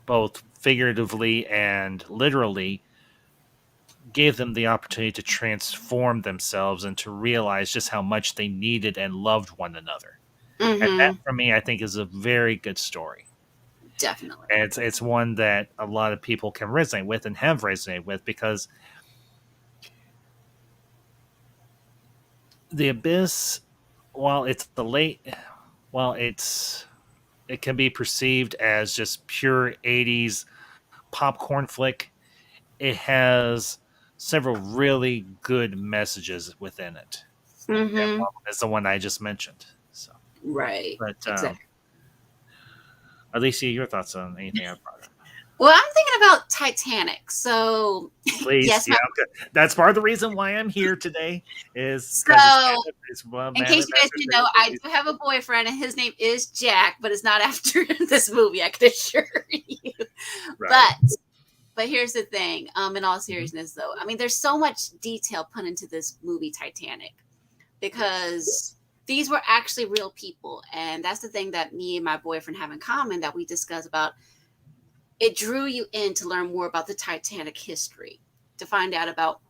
both figuratively and literally, gave them the opportunity to transform themselves and to realize just how much they needed and loved one another. And that, Mm-hmm. for me, I think is a very good story. Definitely. And it's one that a lot of people can resonate with and have resonated with because the abyss, while it's the late, while it can be perceived as just pure 80s popcorn flick, it has several really good messages within it. And Mm-hmm. one is the one I just mentioned. So, Right. but Exactly. Alicia, your thoughts on anything I brought up? Well, I'm thinking about Titanic. So, Please, yes, yeah, okay. That's part of the reason why I'm here today is because so it's one of in Madeline case you guys Pastor's didn't know, favorite I movies. do have a boyfriend, and his name is Jack, but it's not after this movie. I can assure you. Right. But here's the thing. In all Mhm. seriousness, though, I mean, there's so much detail put into this movie, Titanic, because these were actually real people, and that's the thing that me and my boyfriend have in common that we discuss about. It drew you in to learn more about the Titanic history, to find out about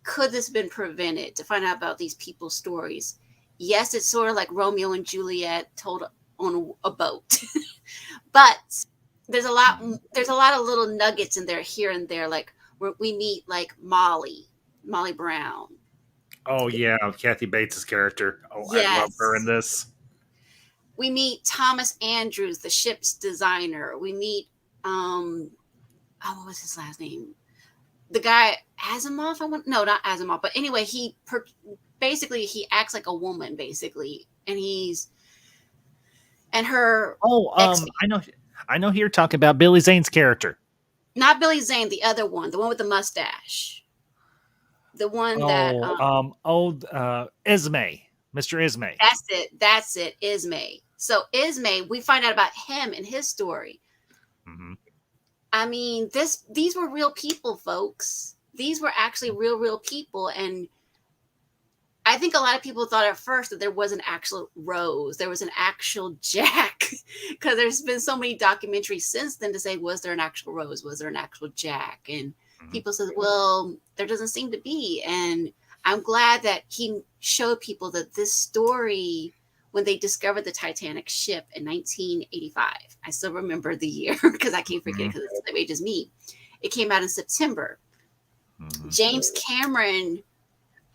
could this have been prevented, to find out about these people's stories. Yes, it's sort of like Romeo and Juliet told on a boat, but there's a lot of little nuggets in there here and there, like where we meet like Molly Brown. Oh yeah, Kathy Bates' character. Oh, I love her in Yes, this. we meet Thomas Andrews, the ship's designer. We meet what was his last name? The guy Asimov. I want no, not Asimov, but anyway, basically he acts like a woman, basically, and her Oh, ex, I know who you're talking about, Billy Zane's character. not Billy Zane, the other one, the one with the mustache, the one that Esme. Mr. Ismay. That's it. Ismay. So Ismay, we find out about him and his story. Mm-hmm. I mean, these were real people, folks. These were actually real people, and I think a lot of people thought at first that there was an actual Rose, there was an actual Jack, because there's been so many documentaries since then to say, was there an actual Rose? Was there an actual Jack? And people said, well, there doesn't seem to be. And I'm glad that he showed people that this story, when they discovered the Titanic ship in 1985, I still remember the year because I can't forget because it's the same age as me. It came out in September. James Cameron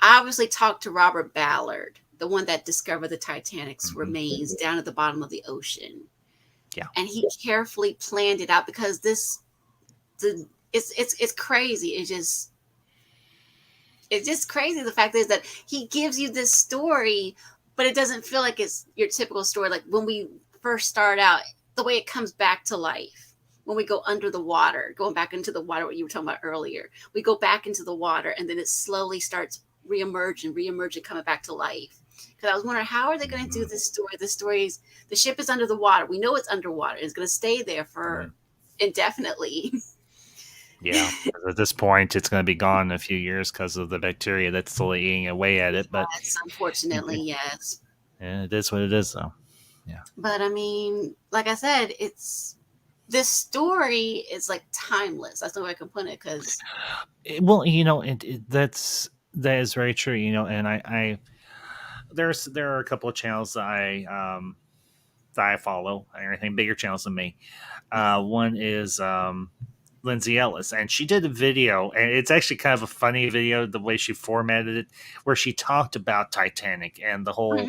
obviously talked to Robert Ballard, the one that discovered the Titanic's remains down at the bottom of the ocean. Yeah. And he carefully planned it out because it's crazy. It's just crazy. The fact is that he gives you this story, but it doesn't feel like it's your typical story. Like when we first start out, the way it comes back to life. When we go under the water, going back into the water, what you were talking about earlier, we go back into the water and then it slowly starts reemerging, coming back to life. Because I was wondering, how are they going to do this story? The ship is under the water. We know it's underwater. It's going to stay there for indefinitely. Yeah. At this point, it's going to be gone in a few years because of the bacteria that's slowly eating away at it. But unfortunately, yes. Yeah, it is what it is, though. Yeah. But I mean, like I said, this story is like timeless. That's the way I can put it. Because, well, that is very true. And I there are a couple of channels that I follow. Everything bigger channels than me. One is Lindsay Ellis, and she did a video, and it's actually kind of a funny video the way she formatted it, where she talked about Titanic and the whole.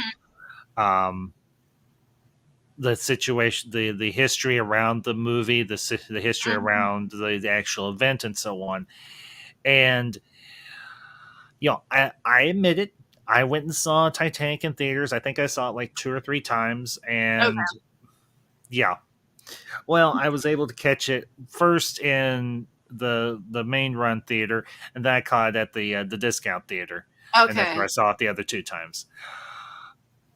The situation, the history around the movie, the history around the actual event, and so on. And I admit it. I went and saw Titanic in theaters. I think I saw it like 2 or 3 times, and yeah. Well, I was able to catch it first in the main run theater, and then I caught it at the discount theater. Okay. And that's where I saw it the other 2 times.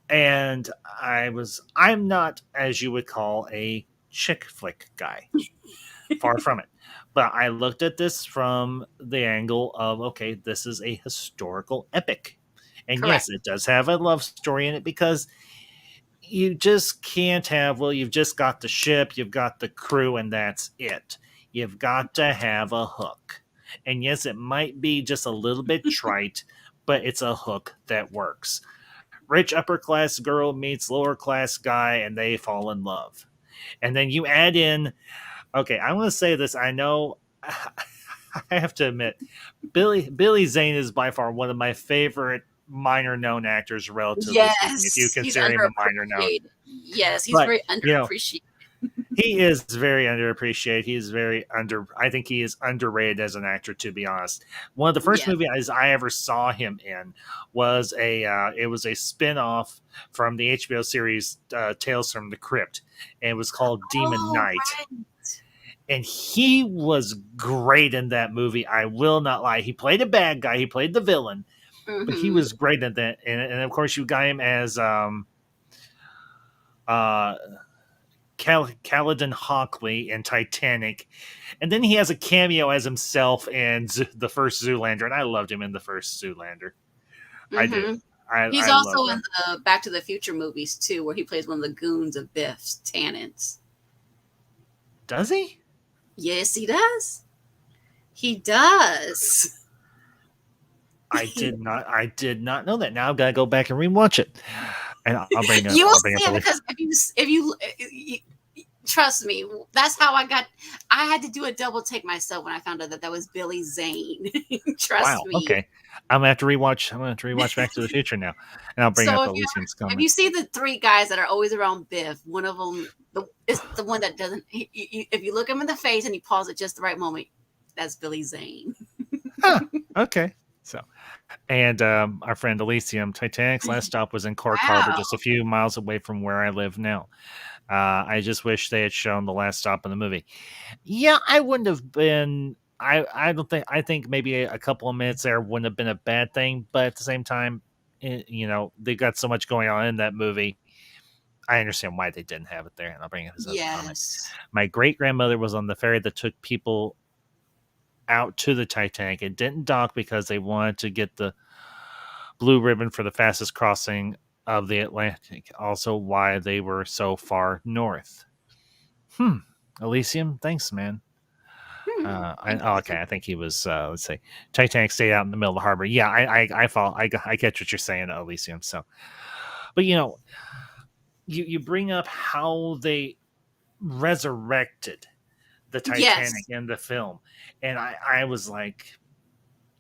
And I'm not, as you would call, a chick flick guy. Far from it. But I looked at this from the angle of, okay, this is a historical epic. And yes, it does have a love story in it, because you just can't have, you've just got the ship, you've got the crew, and that's it. You've got to have a hook. And yes, it might be just a little bit trite, but it's a hook that works. Rich upper class girl meets lower class guy, and they fall in love. And then you add in, okay, I'm going to say this. I know I have to admit, Billy Zane is by far one of my favorite minor known actors, relatively speaking, if you consider him a minor known. Yes, he's very underappreciated. He is very underappreciated. He's I think he is underrated as an actor, to be honest. One of the first movies I ever saw him in was it was a spin-off from the HBO series Tales from the Crypt, and it was called Demon Knight. Right. And he was great in that movie. I will not lie. He played a bad guy. He played the villain, but he was great in that. And of course, you got him as Caledon Hockley in Titanic, and then he has a cameo as himself in the first Zoolander, and I loved him in the first Zoolander. I did. He's also in the Back to the Future movies too, where he plays one of the goons of Biff Tannen's. Does he? Yes, he does. He does. I did not know that. Now I've got to go back and rewatch it. And I'll bring up. You will see it, because if you trust me, that's how I had to do a double take myself when I found out that was Billy Zane. Trust me. Okay. I'm gonna have to rewatch Back to the Future now, and I'll bring up Elysium's Coming. If you see the 3 guys that are always around Biff, one of them is the one that doesn't. If you look him in the face and he pauses at just the right moment, that's Billy Zane. Okay. So, and our friend Elysium, Titanic's last stop was in Cork Harbor, just a few miles away from where I live now. I just wish they had shown the last stop in the movie. Yeah, I wouldn't have been. I think maybe a couple of minutes there wouldn't have been a bad thing, but at the same time, they got so much going on in that movie. I understand why they didn't have it there, and I'll bring it as a comment. Yes. My great grandmother was on the ferry that took people out to the Titanic. It didn't dock because they wanted to get the blue ribbon for the fastest crossing of the Atlantic. Also, why they were so far north. Elysium, thanks, man. Okay, I think he was. Let's say Titanic stayed out in the middle of the harbor. Yeah, I follow. I catch what you're saying, Elysium. So, but you bring up how they resurrected the Titanic Yes. in the film, and I was like,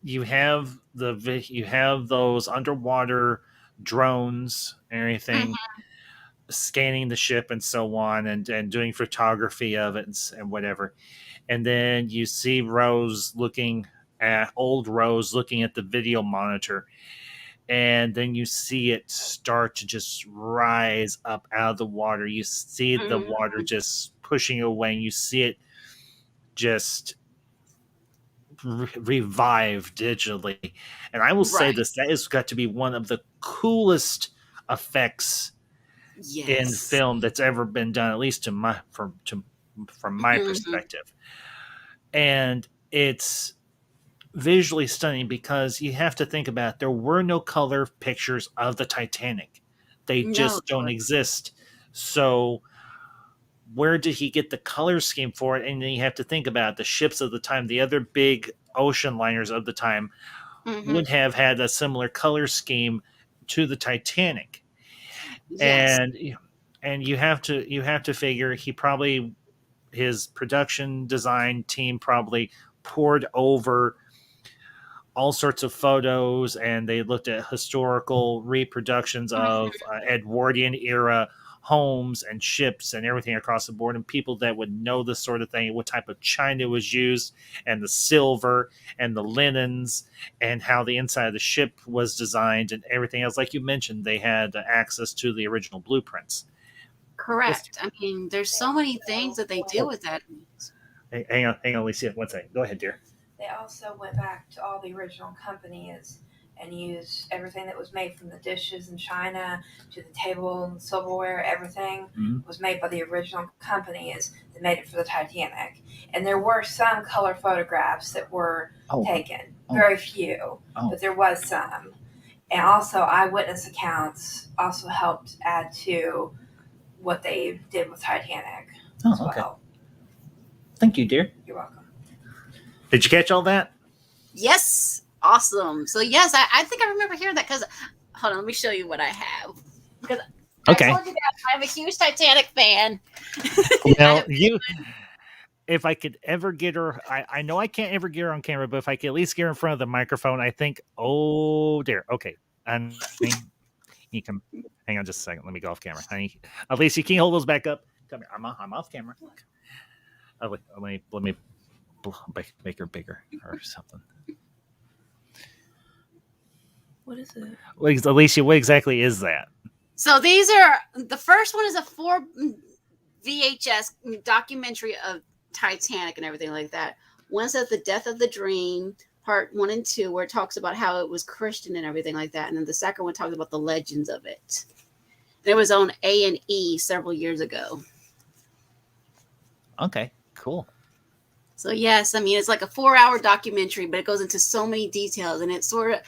you have those underwater drones and everything Mhm. scanning the ship and so on, and doing photography of it and whatever. And then you see old Rose looking at the video monitor, and then you see it start to just rise up out of the water. You see the water Mhm. just pushing away, and you see it just revive digitally. And I will say Right. that has got to be one of the coolest effects in Yes. film that's ever been done, at least from my Mhm. perspective. And it's visually stunning because you have to think about it, there were no color pictures of the Titanic. They No, just don't exist. So where did he get the color scheme for it? And then you have to think about it, the ships of the time, the other big ocean liners of the time Mhm. would have had a similar color scheme to the Titanic. Yes. And you have to figure his production design team probably poured over all sorts of photos, and they looked at historical reproductions of Mhm. Edwardian era homes and ships and everything across the board, and people that would know this sort of thing, what type of china was used, and the silver and the linens, and how the inside of the ship was designed, and everything else. Like you mentioned, they had access to the original blueprints. Yes. Correct. I mean, there's They so many things also that they do went, Oh, with that. hang on, Alicia. One second. Go ahead, dear. they also went back to all the original companies and used everything that was made from the dishes in China to the table and silverware. Everything Mhm. was made by the original companies that made it for the Titanic. And there were some color photographs that were Oh, taken, oh, very few, oh, but there was some. And also, eyewitness accounts also helped add to what they did with Titanic as oh. Okay. well. Thank you, dear. You're welcome. Did you catch all that? Yes. Awesome. So yes, I think I remember hearing that because hold on, let me show you what I have. Because I Okay. told you that I'm a huge Titanic fan. Well, if I could ever get her, I know I can't ever get her on camera, but if I could at least get her in front of the microphone, I think, oh dear. Okay. And you can hang on just a second. Let me go off camera. Honey, at least you can hold those back up. Come here. I'm off camera. Let me make her bigger or something. What is it? Alicia, what exactly is that? So these are the first one is a 4 VHS documentary of Titanic and everything like that. One says The Death of the Dream, part 1 and 2, where it talks about how it was Christian and everything like that. And then the second one talks about the legends of it. And it was on A&E several years ago. Okay, cool. So yes, I mean it's like a 4-hour documentary, but it goes into so many details, and it's sort of.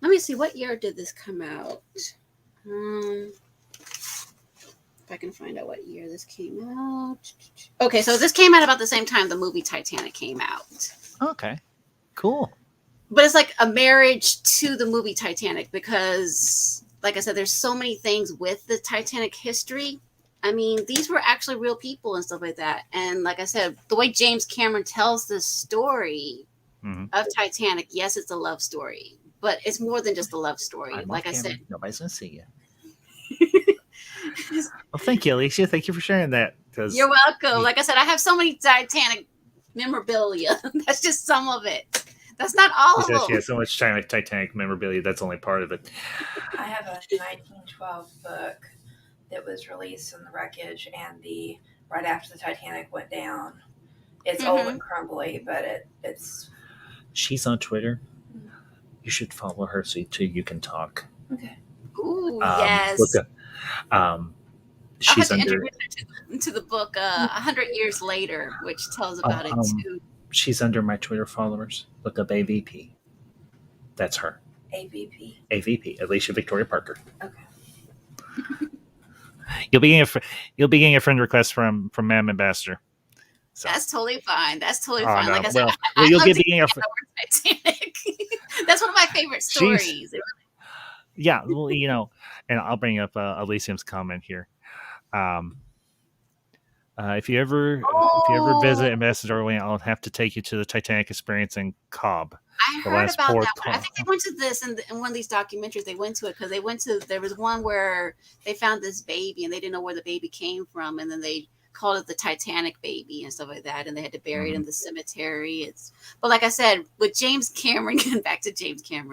Let me see, what year did this come out? If I can find out what year this came out. Okay, so this came out about the same time the movie Titanic came out. Okay, cool. But it's like a marriage to the movie Titanic because, like I said, there's so many things with the Titanic history. I mean, these were actually real people and stuff like that. And like I said, the way James Cameron tells the story of Titanic, yes, it's a love story, but it's more than just a love story. I'm like off I camera. said, Nobody's gonna see you. Well, thank you, Alicia. Thank you for sharing that. You're welcome. Like I said, I have so many Titanic memorabilia. That's just some of it. That's not all She of says she them. has so much time with Titanic memorabilia. That's only part of it. I have a 1912 book that was released in the wreckage and the right after the Titanic went down. It's old and crumbly, but it's. She's on Twitter. You should follow her so you can talk. Okay. Ooh, Look yes. at I'll have she's to under introduce her to the book 100 Years Later, which tells uh, about it um too. she's under my Twitter followers. Look up AVP. That's her. AVP. AVP, Alicia Victoria Parker. Okay. You'll be getting a friend request from Mam Ambassador. So That's totally fine. That's totally oh fine. no, Like I said, well I you'll love get to being a get the word Titanic. That's one of my favorite she's stories. yeah, well, and I'll bring up Elysium's comment here. Um, if you ever visit Oh, Ambassador Wayne, I'll have to take you to the Titanic experience in Cobb, I the heard last about port. that one. I think they went to this in one of these documentaries. They went to it because there was one where they found this baby and they didn't know where the baby came from. And then they called it the Titanic baby and stuff like that. And they had to bury it in the cemetery. But like I said, with James Cameron, getting back to James Yeah.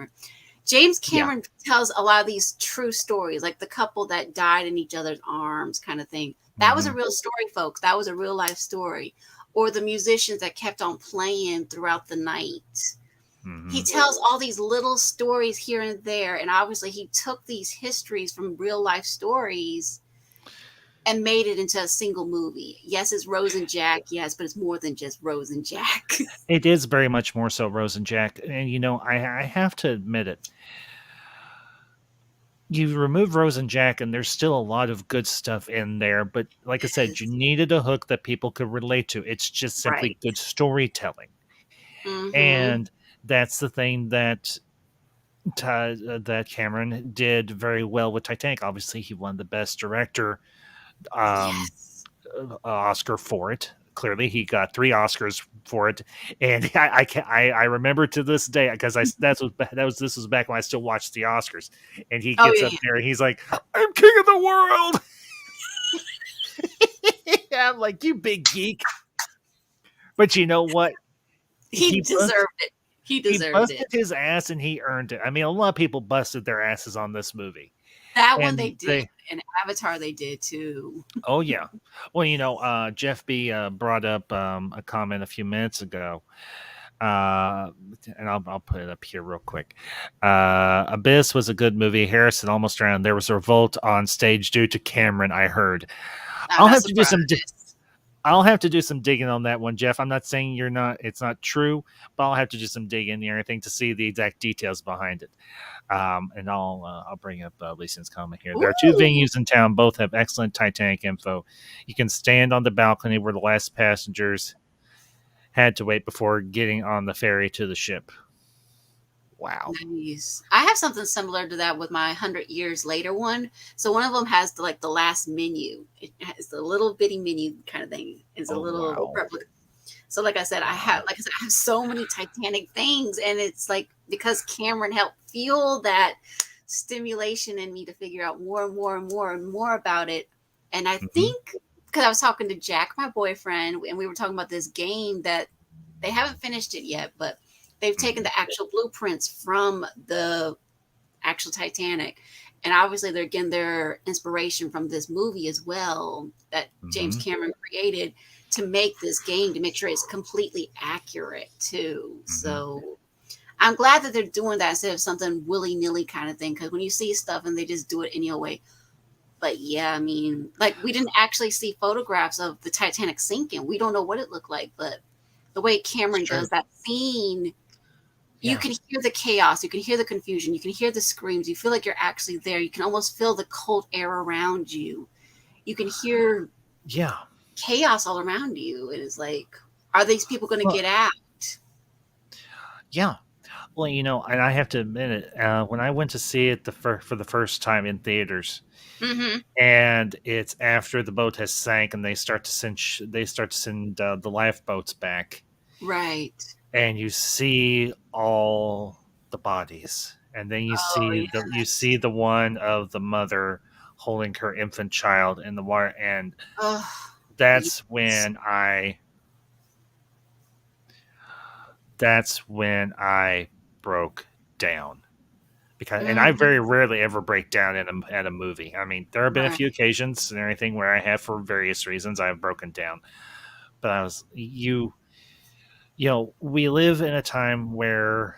Cameron tells a lot of these true stories, like the couple that died in each other's arms kind of thing. That was a real story, folks. That was a real life story. Or the musicians that kept on playing throughout the night. He tells all these little stories here and there. And obviously, he took these histories from real life stories and made it into a single movie. Yes, it's Rose and Jack. Yes, but it's more than just Rose and Jack. It is very much more so Rose and Jack, and I have to admit it. You remove Rose and Jack, and there's still a lot of good stuff in there. But like I said, you Yes. needed a hook that people could relate to. It's just simply Right. good storytelling, Mm-hmm. and that's the thing that Cameron did very well with Titanic. Obviously, he won the Best Director um, Yes. Oscar for it. Clearly, he got 3 Oscars for it, and I remember to this day because this was back when I still watched the Oscars, and he Oh, gets up yeah. there and he's like, "I'm king of the world." I'm like, "You big geek," but you know what? He He bust, deserved it. He he deserved busted it. his ass and he earned it. I mean, a lot of people busted their asses on this movie, That one they and did, and Avatar they did too. oh yeah. Well, Jeff B brought up a comment a few minutes ago, uh, and I'll put it up here real quick. Abyss was a good movie. Harrison almost drowned. There was a revolt on stage due to Cameron. I heard. I'm I'll not have to do some. surprised. I'll have to do some digging on that one, Jeff. I'm not saying it's not true, but I'll have to do some digging and everything to see the exact details behind it. And I'll bring up Lisa's comment here. There are 2 Ooh. venues in town. Both have excellent Titanic info. You can stand on the balcony where the last passengers had to wait before getting on the ferry to the ship. Wow. Nice. I have something similar to that with my 100 Years Later one. So one of them has the last menu. It has the little bitty menu kind of thing. It's a Oh little wow. replica. So I have so many Titanic things, and it's like because Cameron helped fuel that stimulation in me to figure out more and more and more and more about it. And I Mhm. think because I was talking to Jack, my boyfriend, and we were talking about this game that they haven't finished it yet, but they've taken Mhm. the actual blueprints from the actual Titanic. And obviously they're getting their inspiration from this movie as well that James Mhm. Cameron created to make this game to make sure it's completely accurate too. Mhm. So I'm glad that they're doing that instead of something willy-nilly kind of thing. Because when you see stuff and they just do it any way. But yeah, I mean, like we didn't actually see photographs of the Titanic sinking. We don't know what it looked like, but the way It's Cameron true. does that scene, you Yeah. can hear the chaos, you can hear the confusion, you can hear the screams, you feel like you're actually there. You can almost feel the cold air around you. You can hear Yeah. chaos all around you. It is like, are these people going to Well, get out? yeah. Well, and I have to admit it. When I went to see it for the first time in theaters, Mm-hmm. and it's after the boat has sank, and they start to send the lifeboats back, Right. and you see all the bodies, and then Oh you yes. see the one of the mother holding her infant child in the water, and Oh that's yes. when I that's when I broke down. Because and I Mm-hmm. very rarely ever break down at a movie. I mean, there have been a Right. few occasions and everything where I have, for various reasons, I have broken down. But we live in a time where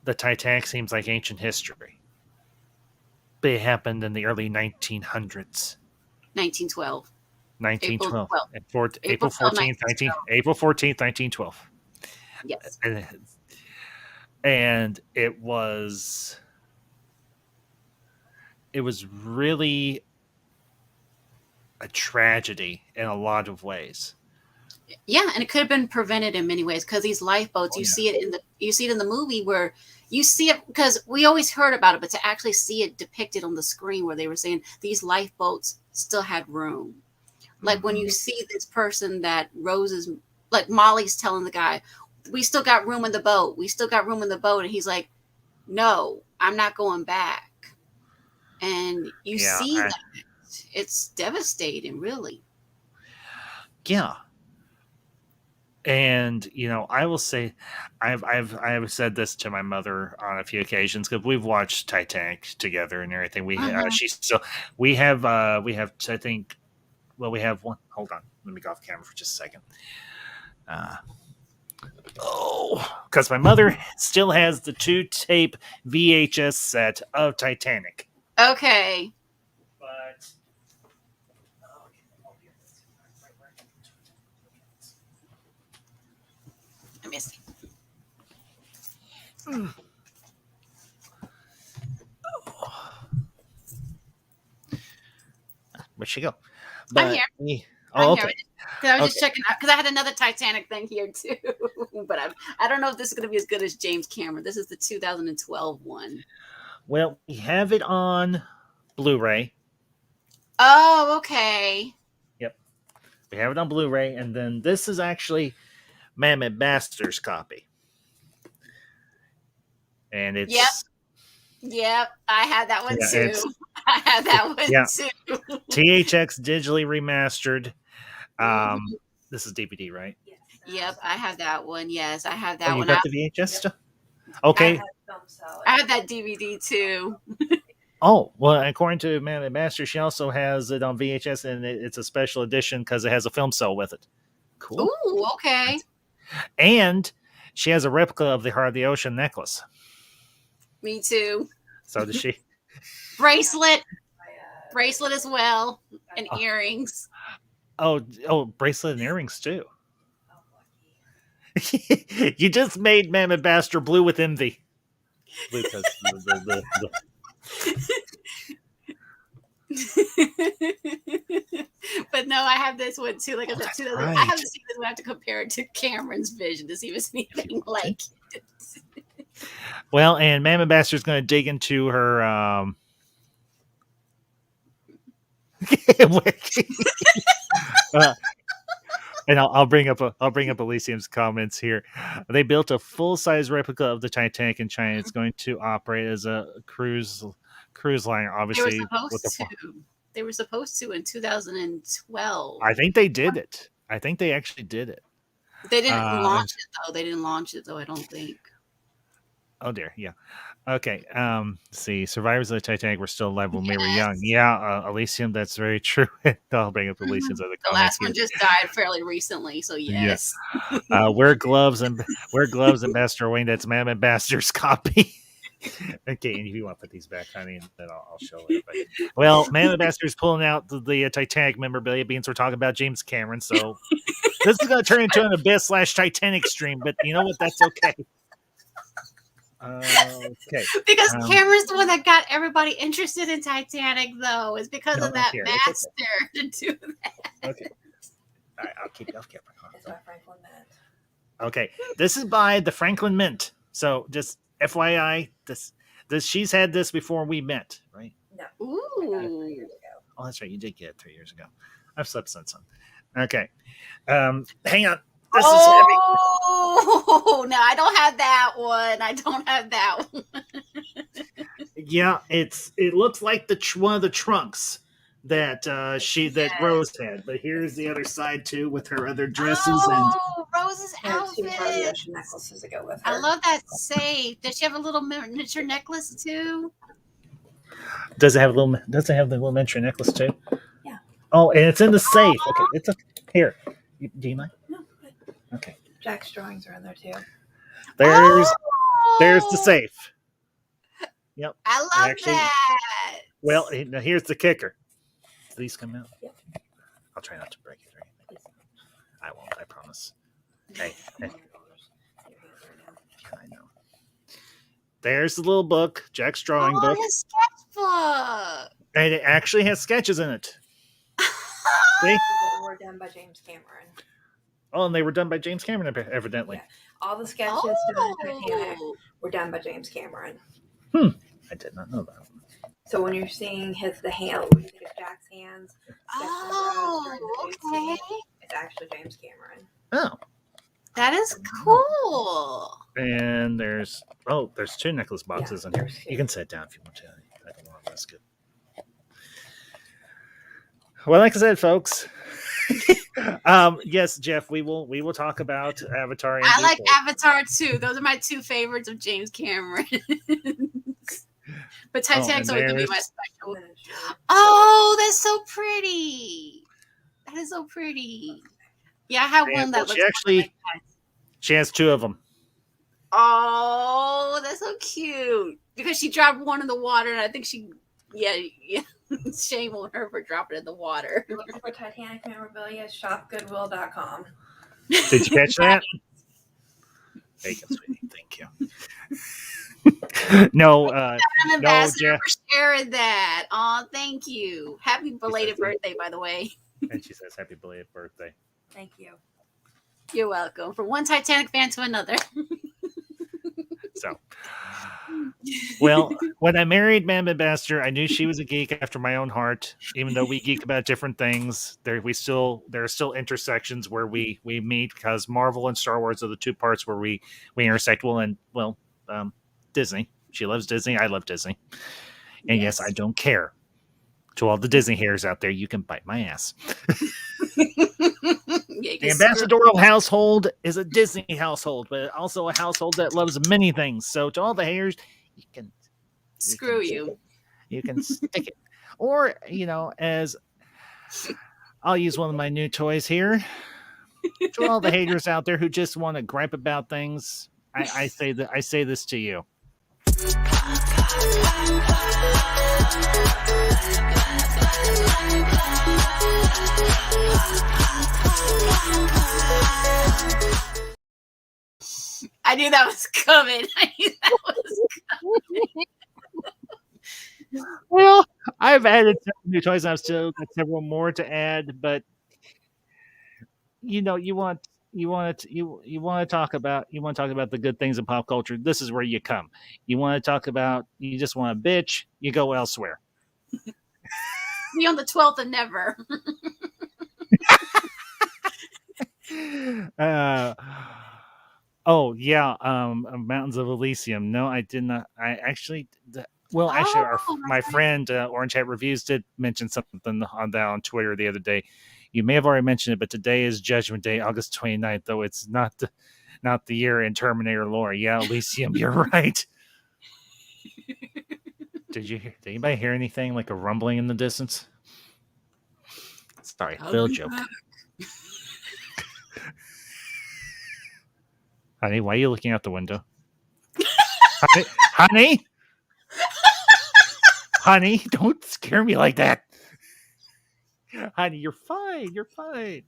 the Titanic seems like ancient history. But it happened in the early 1900s. 1912. April 1912. 12th. April April 12th, 14th, 1912. April 14th, 1912. Yes. And it was really a tragedy in a lot of ways. Yeah, and it could have been prevented in many ways because these lifeboats, you see it in the movie where you see it, because we always heard about it, but to actually see it depicted on the screen where they were saying these lifeboats still had room. Like when you see this person that Rose is, like Molly's telling the guy, we still got room in the boat. We still got room in the boat. And he's like, no, I'm not going back. And you see that. It's devastating, really. Yeah. And I will say, I've said this to my mother on a few occasions because we've watched Titanic together and everything. We have I think, well, we have one. Hold on, let me go off camera for just a second. Because my mother still has the 2-tape VHS set of Titanic. Okay. But Let me see. Where'd she go? I'm here. I'm here. I was just checking out because I had another Titanic thing here too. But I don't know if this is going to be as good as James Cameron. This is the 2012 one. Well, we have it on Blu-ray. Oh, okay. Yep. We have it on Blu-ray, and then this is actually Mammoth Bastard's copy. And it's... Yep. I had that one too. I had that one too. THX digitally remastered. This is DVD, right? Yep, I have that one. Yes, I have that one. You got the VHS still? Okay. I have that DVD too. Oh, well, according to Mammoth Master, she also has it on VHS, and it's a special edition because it has a film cell with it. Cool. Ooh, okay. And she has a replica of the Heart of the Ocean necklace. Me too. So does she. Bracelet as well, and earrings. Oh, bracelet and earrings too. You just made Mammoth Bastard blue with envy. Because But no, I have this one too. Like I said, too. Right. I haven't seen this one. I have to compare it to Cameron's vision to see if it's anything like it. Well, and Mammoth Bastard's going to dig into her. And I'll bring up Elysium's comments here. They built a full-size replica of the Titanic in China. It's going to operate as a cruise liner, obviously. They were supposed to in 2012. I think they did it. I think they actually did it. They didn't launch it though. I don't think. Oh dear, yeah. Okay. See, survivors of the Titanic were still alive when we were young. Yeah, Elysium, that's very true. I'll bring up Elysium's other comments. The last one just died fairly recently, so yes. Wear gloves and Ambassador Wayne. That's Mammoth Bastard's copy. Okay, and if you want to put these back, honey, then I'll show it. But, well, Mammoth Bastard's pulling out the Titanic memorabilia beans. We're talking about James Cameron, so this is going to turn into an Abyss/Titanic stream. But you know what? That's okay. Okay. Because Cameron's the one that got everybody interested in Titanic, though. It's because of that master to do that. Okay. All right, I'll keep it off camera. It's by Franklin Mint. Okay. This is by the Franklin Mint. So just FYI, this she's had this before we met, right? No. Ooh. I got it 3 years ago. Oh, that's right. You did get it 3 years ago. I've slept since then. Okay. Hang on. This is heavy. Oh, no, I don't have that one. Yeah, it looks like one of the trunks that Rose had, but here's the other side too with her other dresses and Rose's outfit. Necklaces that go with her. I love that safe. Does she have a little miniature necklace too? Does it have the little miniature necklace too? Yeah. Oh, and it's in the safe. Okay, it's here. Do you mind? No. Okay. Jack's drawings are in there too. There's There's the safe. Yep. I love Actually, that. Well, now here's the kicker. Please come out. Yep. I'll try not to break it or anything. I won't, I promise. Hey. I know. There's the little book, Jack's drawing book. His sketchbook. And it actually has sketches in it. See? They were done by James Cameron. Oh, and they were done by James Cameron, evidently. Yeah. All the sketches done in Titanic were done by James Cameron. I did not know that. So when you're seeing the hand, when you think of Jack's hands, Okay. it's actually James Cameron. Oh. That is cool. And there's two necklace boxes in here. You can sit down if you want to. I don't want to risk it. Well, like I said, folks. Yes, Jeff, we will talk about Avatar. I like Avatar too. Those are my two favorites of James Cameron. But Titanic's always gonna be my special. Oh, that's so pretty. That is so pretty. Yeah, I have one that looks like that. She has two of them. Oh, that's so cute. Because she dropped one in the water, and I think shame on her for dropping it in the water. Looking for Titanic memorabilia, shopgoodwill.com. Did you catch that? Thank you, sweetie. Thank you. No, Jeff. For sharing that. Oh, thank you. Happy belated birthday, by the way. And she says, "Happy belated birthday." Thank you. You're welcome. From one Titanic fan to another. So, well, when I married Mam Ambassador, I knew she was a geek after my own heart. Even though we geek about different things, there are still intersections where we meet, because Marvel and Star Wars are the two parts where we intersect. Well, Disney. She loves Disney. I love Disney. And yes, I don't care. To all the Disney hairs out there, you can bite my ass. The ambassadorial household is a Disney household, but also a household that loves many things. So to all the haters, you can You can stick it. Or, as I'll use one of my new toys here. To all the haters out there who just want to gripe about things, I say this to you. I knew that was coming. Well, I've added several new toys. I've still got several more to add, but you want to talk about the good things in pop culture. This is where you come. You just want to bitch, you go elsewhere. Be on the 12th and never. Mountains of Elysium. No, I did not. I actually, my friend Orange Hat Reviews did mention something on that on Twitter the other day. You may have already mentioned it, but today is Judgment Day, August 29th, though it's not the year in Terminator lore. Yeah, Elysium, you're right. Did anybody hear anything like a rumbling in the distance? Sorry, Phil joke. Honey, why are you looking out the window? Honey? Honey, don't scare me like that. Honey, you're fine. You're fine.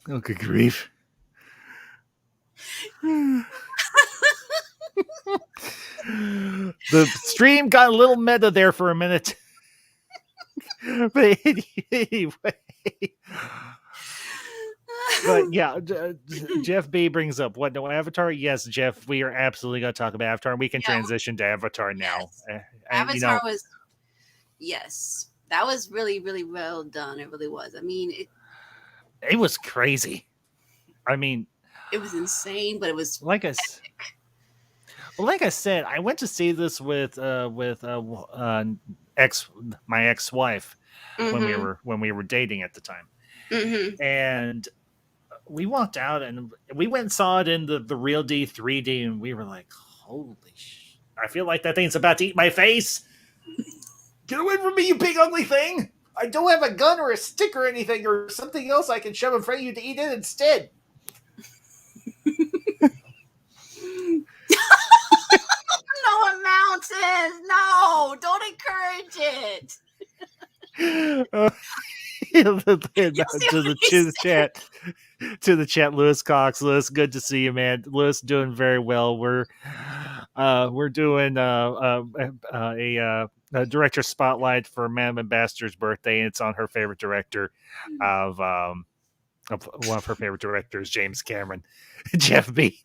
Oh, good grief. The stream got a little meta there for a minute. But anyway. But yeah, Jeff B brings up what? No, Avatar? Yes, Jeff, we are absolutely going to talk about Avatar. We can transition to Avatar now. Yes. Avatar was, yes, that was really, really well done. It really was. I mean, it was crazy. I mean, it was insane, but it was like I said, I went to see this with my ex-wife when we were dating at the time, and we walked out and we went and saw it in the Real D 3D, and we were like, "Holy sh! I feel like that thing's about to eat my face! Get away from me, you big ugly thing! I don't have a gun or a stick or anything or something else I can shove in front of you to eat it instead." nonsense. No, don't encourage it. To You'll see what he the chat, Lewis Cox. Lewis, good to see you, man. Lewis doing very well. We're doing a director spotlight for Madam Ambassador's birthday, and it's on her favorite director of one of her favorite directors, James Cameron. Jeff B.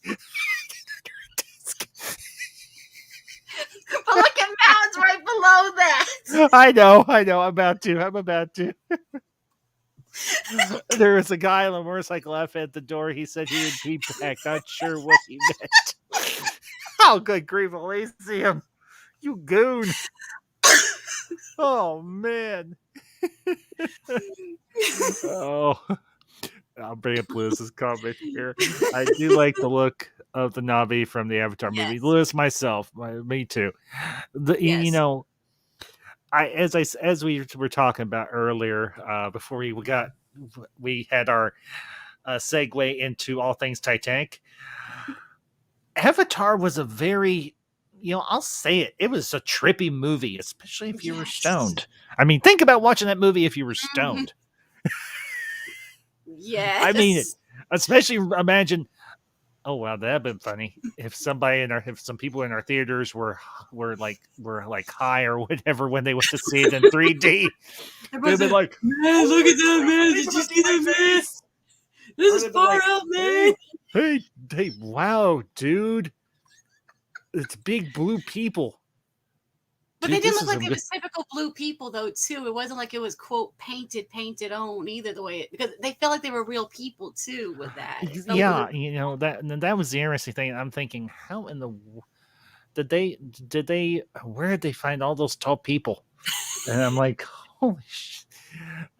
But look at Mounds right below that. I know. I'm about to. There was a guy on a motorcycle F at the door. He said he would be back. Not sure what he meant. Oh, good grief, Elysium. You goon. Oh, man. Oh, I'll bring up Lewis's comment here. I do like the look of the Na'vi from the Avatar movie. Yes. Lewis, myself, me too. Yes. You know, as we were talking about earlier, before we had our segue into all things Titanic. Avatar was a very, I'll say it. It was a trippy movie, especially if you were stoned. I mean, think about watching that movie if you were stoned. Yes. I mean, especially imagine. Oh wow, that'd have been funny if some people in our theaters were like high or whatever when they went to see it in 3D. They'd be like, man, look at that, man! Did you see that, man? This is far out, man. Hey, wow, dude! It's big blue people. But Dude, they didn't this look like is they a was typical blue people though, too. It wasn't like it was quote painted on either the way because they felt like they were real people too with that. It felt Yeah, real. that was the interesting thing. I'm thinking, how in the did they where did they find all those tall people? And I'm like, holy shit.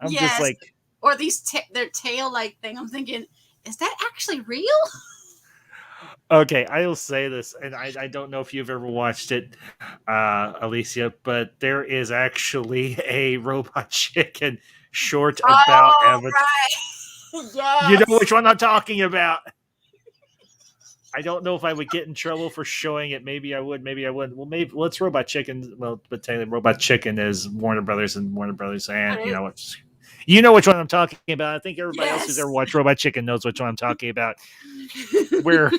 I'm just Yes. like, Or these their tail like thing. I'm thinking, is that actually real? okay, I'll say this, and I don't know if you've ever watched it, Alicia, but there is actually a Robot Chicken short about Avatar. Right. Yes. You know which one I'm talking about. I don't know if I would get in trouble for showing it. Maybe I would. Maybe I wouldn't. Well, maybe let's Robot Chicken. Well, but Taylor, Robot Chicken is Warner Brothers, and you know which one I'm talking about. I think everybody else who's ever watched Robot Chicken knows which one I'm talking about. Where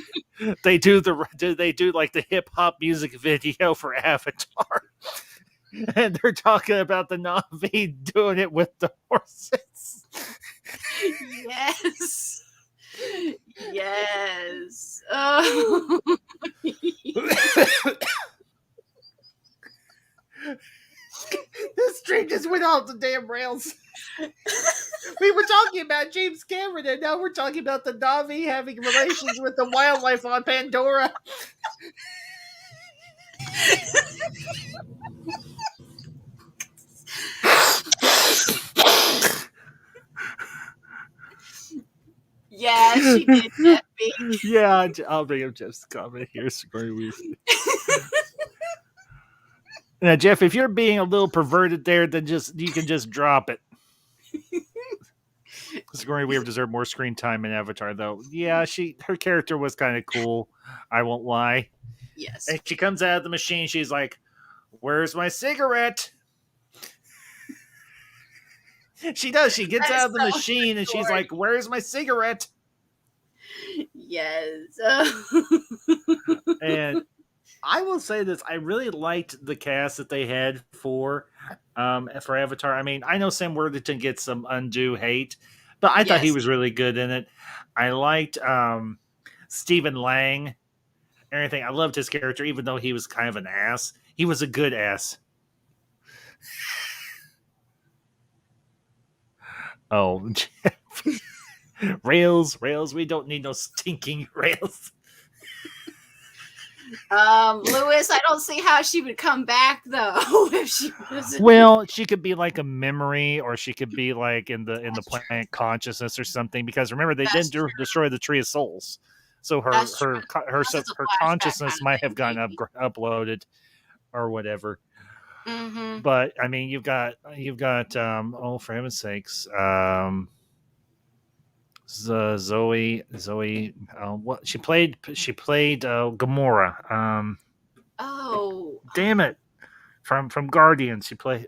they do like the hip hop music video for Avatar, and they're talking about the Na'vi doing it with the horses. Yes. Yes. Oh. This stream just went off the damn rails. We were talking about James Cameron, and now we're talking about the Na'vi having relations with the wildlife on Pandora. Yeah, she did, Jeffy. Yeah, I'll bring up Jeff's comment here. Now, Jeff, if you're being a little perverted there, then you can just drop it. Sigourney Weaver deserved more screen time in Avatar, though. Yeah, her character was kind of cool. I won't lie. Yes. And she comes out of the machine. She's like, "Where's my cigarette?" She does. She gets out of the machine and she's like, "Where's my cigarette?" Yes. And I will say this: I really liked the cast that they had for Avatar. I mean, I know Sam Worthington gets some undue hate, but I thought he was really good in it. I liked Stephen Lang and everything. I loved his character, even though he was kind of an ass. He was a good ass. Oh, rails. We don't need no stinking rails. Lewis, I don't see how she would come back though if she was. Well, she could be like a memory, or she could be like in the planet consciousness or something. Because remember, they didn't destroy the Tree of Souls, so her consciousness might have gotten uploaded or whatever. Mm-hmm. But I mean, you've got oh, for heaven's sakes, Zoe. What she played Gamora. damn it! From Guardians, she play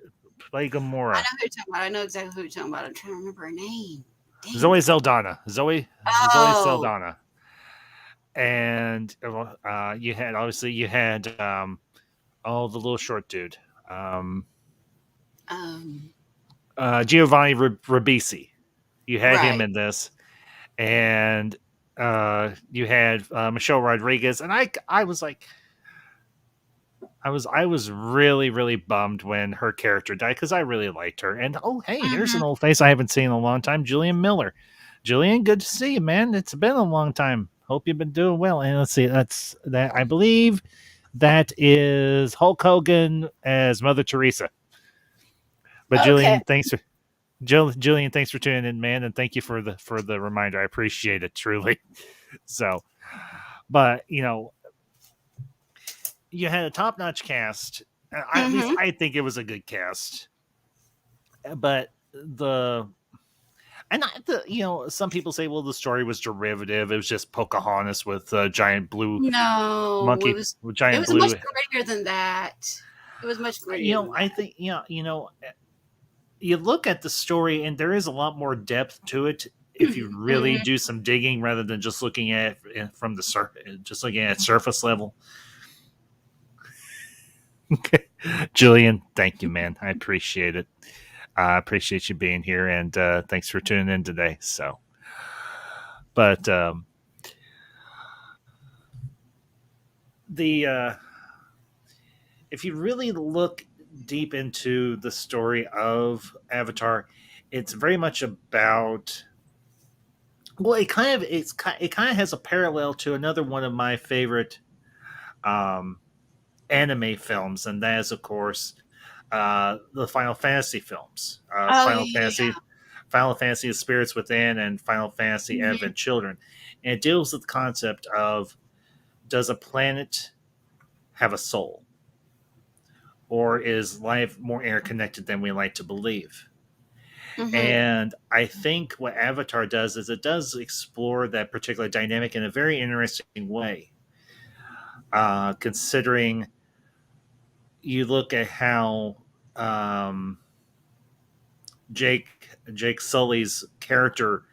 I Gamora. know who you're talking about. I know exactly who you're talking about. I'm trying to remember her name. Dang. Zoe Saldana. Zoe Oh. Saldana. And you had the little short dude, Giovanni Ribisi. You had him Right. in this, and you had Michelle Rodriguez, and I was like, I was really, really bummed when her character died because I really liked her. And oh, hey, here's an old face I haven't seen in a long time, Julian Miller. Julian, good to see you, man. It's been a long time. Hope you've been doing well. And let's see, that's that. I believe that is Hulk Hogan as Mother Teresa. But Julian, thanks for Julian, thanks for tuning in, man, and thank you for the reminder. I appreciate it truly. So, but you had a top-notch cast. At least I think it was a good cast. But some people say, well, the story was derivative. It was just Pocahontas with a giant blue monkey. It was much grittier than that. It was much grittier. I think you look at the story, and there is a lot more depth to it if you really do some digging rather than just looking at it from the surface level. Okay. Julian, thank you, man. I appreciate it. I appreciate you being here, and thanks for tuning in today. So, but if you really look deep into the story of Avatar, it's very much about. Well, it kind of has a parallel to another one of my favorite anime films, and that is, of course, the Final Fantasy films. Final Fantasy: The Spirits Within, and Final Fantasy: Advent Children. And it deals with the concept of, does a planet have a soul? Or is life more interconnected than we like to believe? And I think what Avatar does is it does explore that particular dynamic in a very interesting way. Considering you look at how Jake Sully's character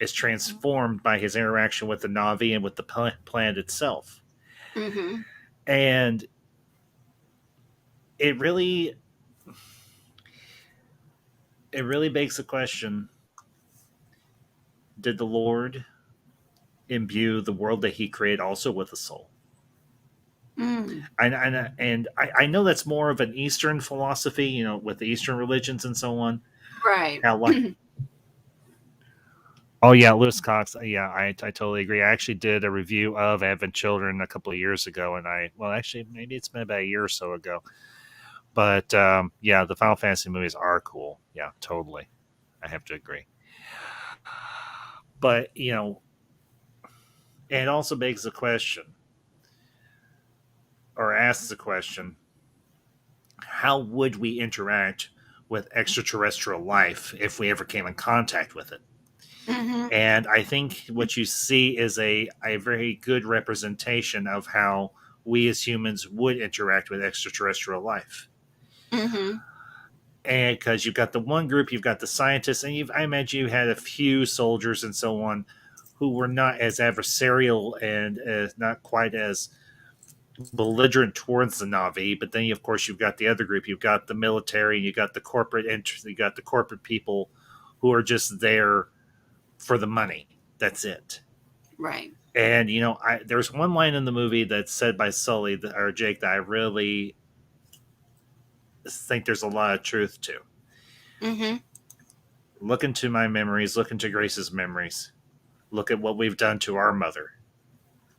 is transformed by his interaction with the Na'vi and with the planet itself. And it really begs the question, did the Lord imbue the world that he created also with a soul? And I know that's more of an Eastern philosophy, with the Eastern religions and so on. Right. Oh yeah, Lewis Cox. Yeah, I totally agree. I actually did a review of Advent Children a couple of years ago, and actually maybe it's been about a year or so ago. But the Final Fantasy movies are cool. Yeah, totally. I have to agree. But it also begs the question, or asks the question, how would we interact with extraterrestrial life if we ever came in contact with it? And I think what you see is a very good representation of how we as humans would interact with extraterrestrial life. And because you've got the one group, you've got the scientists, and I imagine you had a few soldiers and so on who were not as adversarial and not quite as belligerent towards the Na'vi. But then, of course, you've got the other group. You've got the military, you got the corporate interest, you got the corporate people who are just there for the money. That's it. Right. And there's one line in the movie that's said by Sully or Jake that I really think there's a lot of truth to. Look into my memories, look into Grace's memories, look at what we've done to our mother.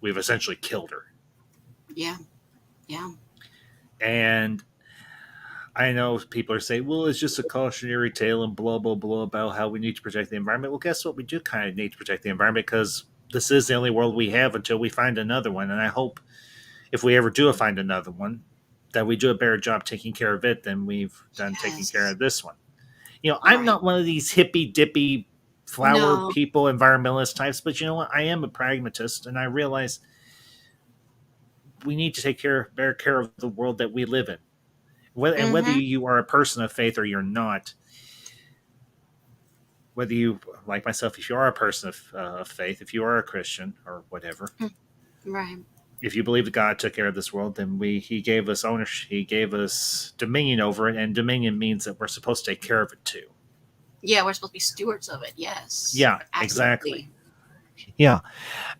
We've essentially killed her. Yeah. And I know people are saying, well, it's just a cautionary tale and blah, blah, blah about how we need to protect the environment. Well, guess what? We do kind of need to protect the environment because this is the only world we have until we find another one. And I hope if we ever do find another one, that we do a better job taking care of it than we've done taking care of this one. I'm not one of these hippy dippy flower people, environmentalist types, but you know what? I am a pragmatist, and I realize we need to take better care of the world that we live in. And whether Mm-hmm. you are a person of faith or you're not, whether you, like myself, if you are a person of faith, if you are a Christian or whatever, Right. if you believe that God took care of this world, then He gave us ownership, He gave us dominion over it, and dominion means that we're supposed to take care of it too. Yeah, we're supposed to be stewards of it. Yes. Yeah, Absolutely. exactly. Yeah,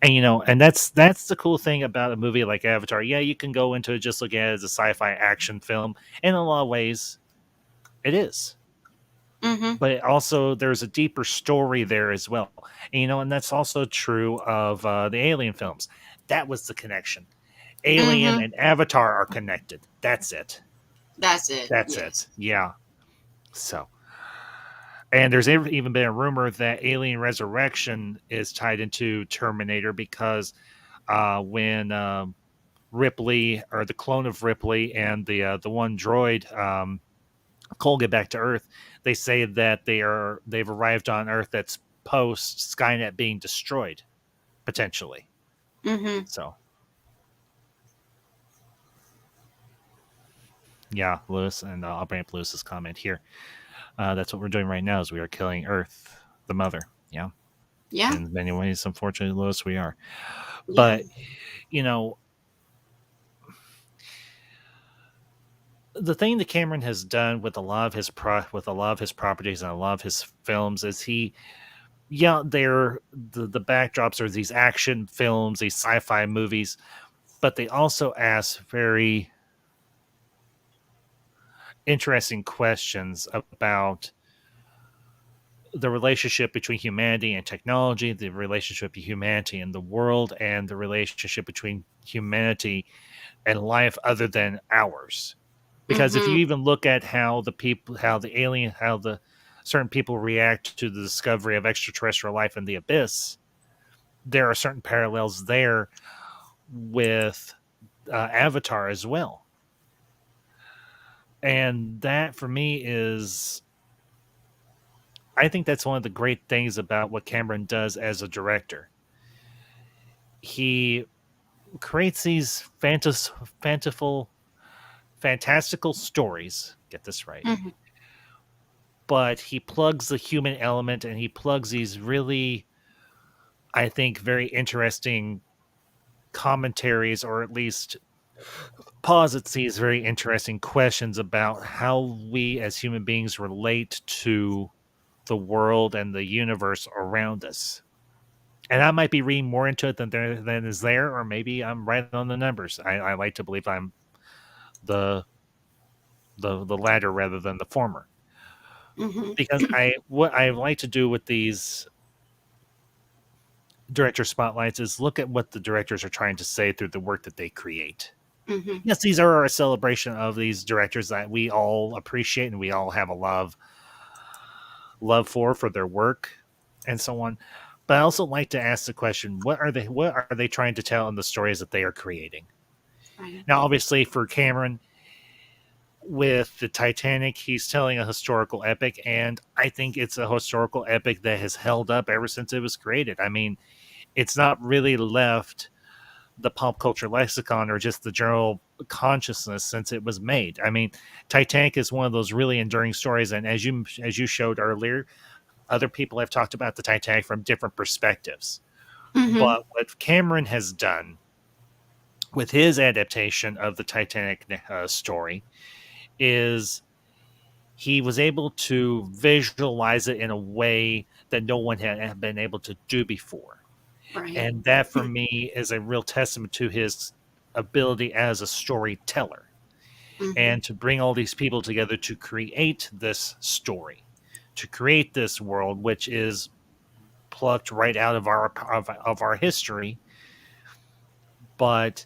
and and that's the cool thing about a movie like Avatar. Yeah, you can go into it just looking at it as a sci-fi action film, and in a lot of ways, it is. Mm-hmm. But also, there's a deeper story there as well. And that's also true of the Alien films. That was the connection. Alien Mm-hmm. and Avatar are connected. That's it. That's it. That's Yes. it. Yeah. So, and there's even been a rumor that Alien Resurrection is tied into Terminator because when Ripley, or the clone of Ripley, and the one droid Cole get back to Earth, they say that they've arrived on Earth that's post Skynet being destroyed, potentially. Mm-hmm. So, yeah, Lewis, and I'll bring up Lewis's comment here. That's what we're doing right now, is we are killing Earth, the mother. Yeah. Yeah. In many ways, unfortunately, Lewis, we are. Yeah. But, the thing that Cameron has done with a lot of his properties and a lot of his films is they're the backdrops are these action films, these sci-fi movies, but they also ask very interesting questions about the relationship between humanity and technology, the relationship between humanity and the world, and the relationship between humanity and life other than ours. Because if you even look at how the certain people react to the discovery of extraterrestrial life in the abyss, there are certain parallels there with Avatar as well. And that, for me, I think that's one of the great things about what Cameron does as a director. He creates these fantastical stories. Get this right. Mm-hmm. But he plugs the human element, and he plugs these really, I think, very interesting commentaries, or at least posits these very interesting questions about how we as human beings relate to the world and the universe around us. And I might be reading more into it than is there, or maybe I'm right on the numbers. I like to believe I'm the latter rather than the former. Mm-hmm. Because what I like to do with these director spotlights is look at what the directors are trying to say through the work that they create. Mm-hmm. Yes, these are a celebration of these directors that we all appreciate and we all have a love for their work and so on. But I also like to ask the question, what are they trying to tell in the stories that they are creating? Right. Now, obviously, for Cameron, with the Titanic, he's telling a historical epic, and I think it's a historical epic that has held up ever since it was created. I mean, it's not really left the pop culture lexicon or just the general consciousness since it was made. I mean, Titanic is one of those really enduring stories, and as you showed earlier, other people have talked about the Titanic from different perspectives. Mm-hmm. But what Cameron has done with his adaptation of the Titanic story is he was able to visualize it in a way that no one had been able to do before. Right. And that, for me, is a real testament to his ability as a storyteller. Mm-hmm. And to bring all these people together to create this story, to create this world, which is plucked right out of our history, but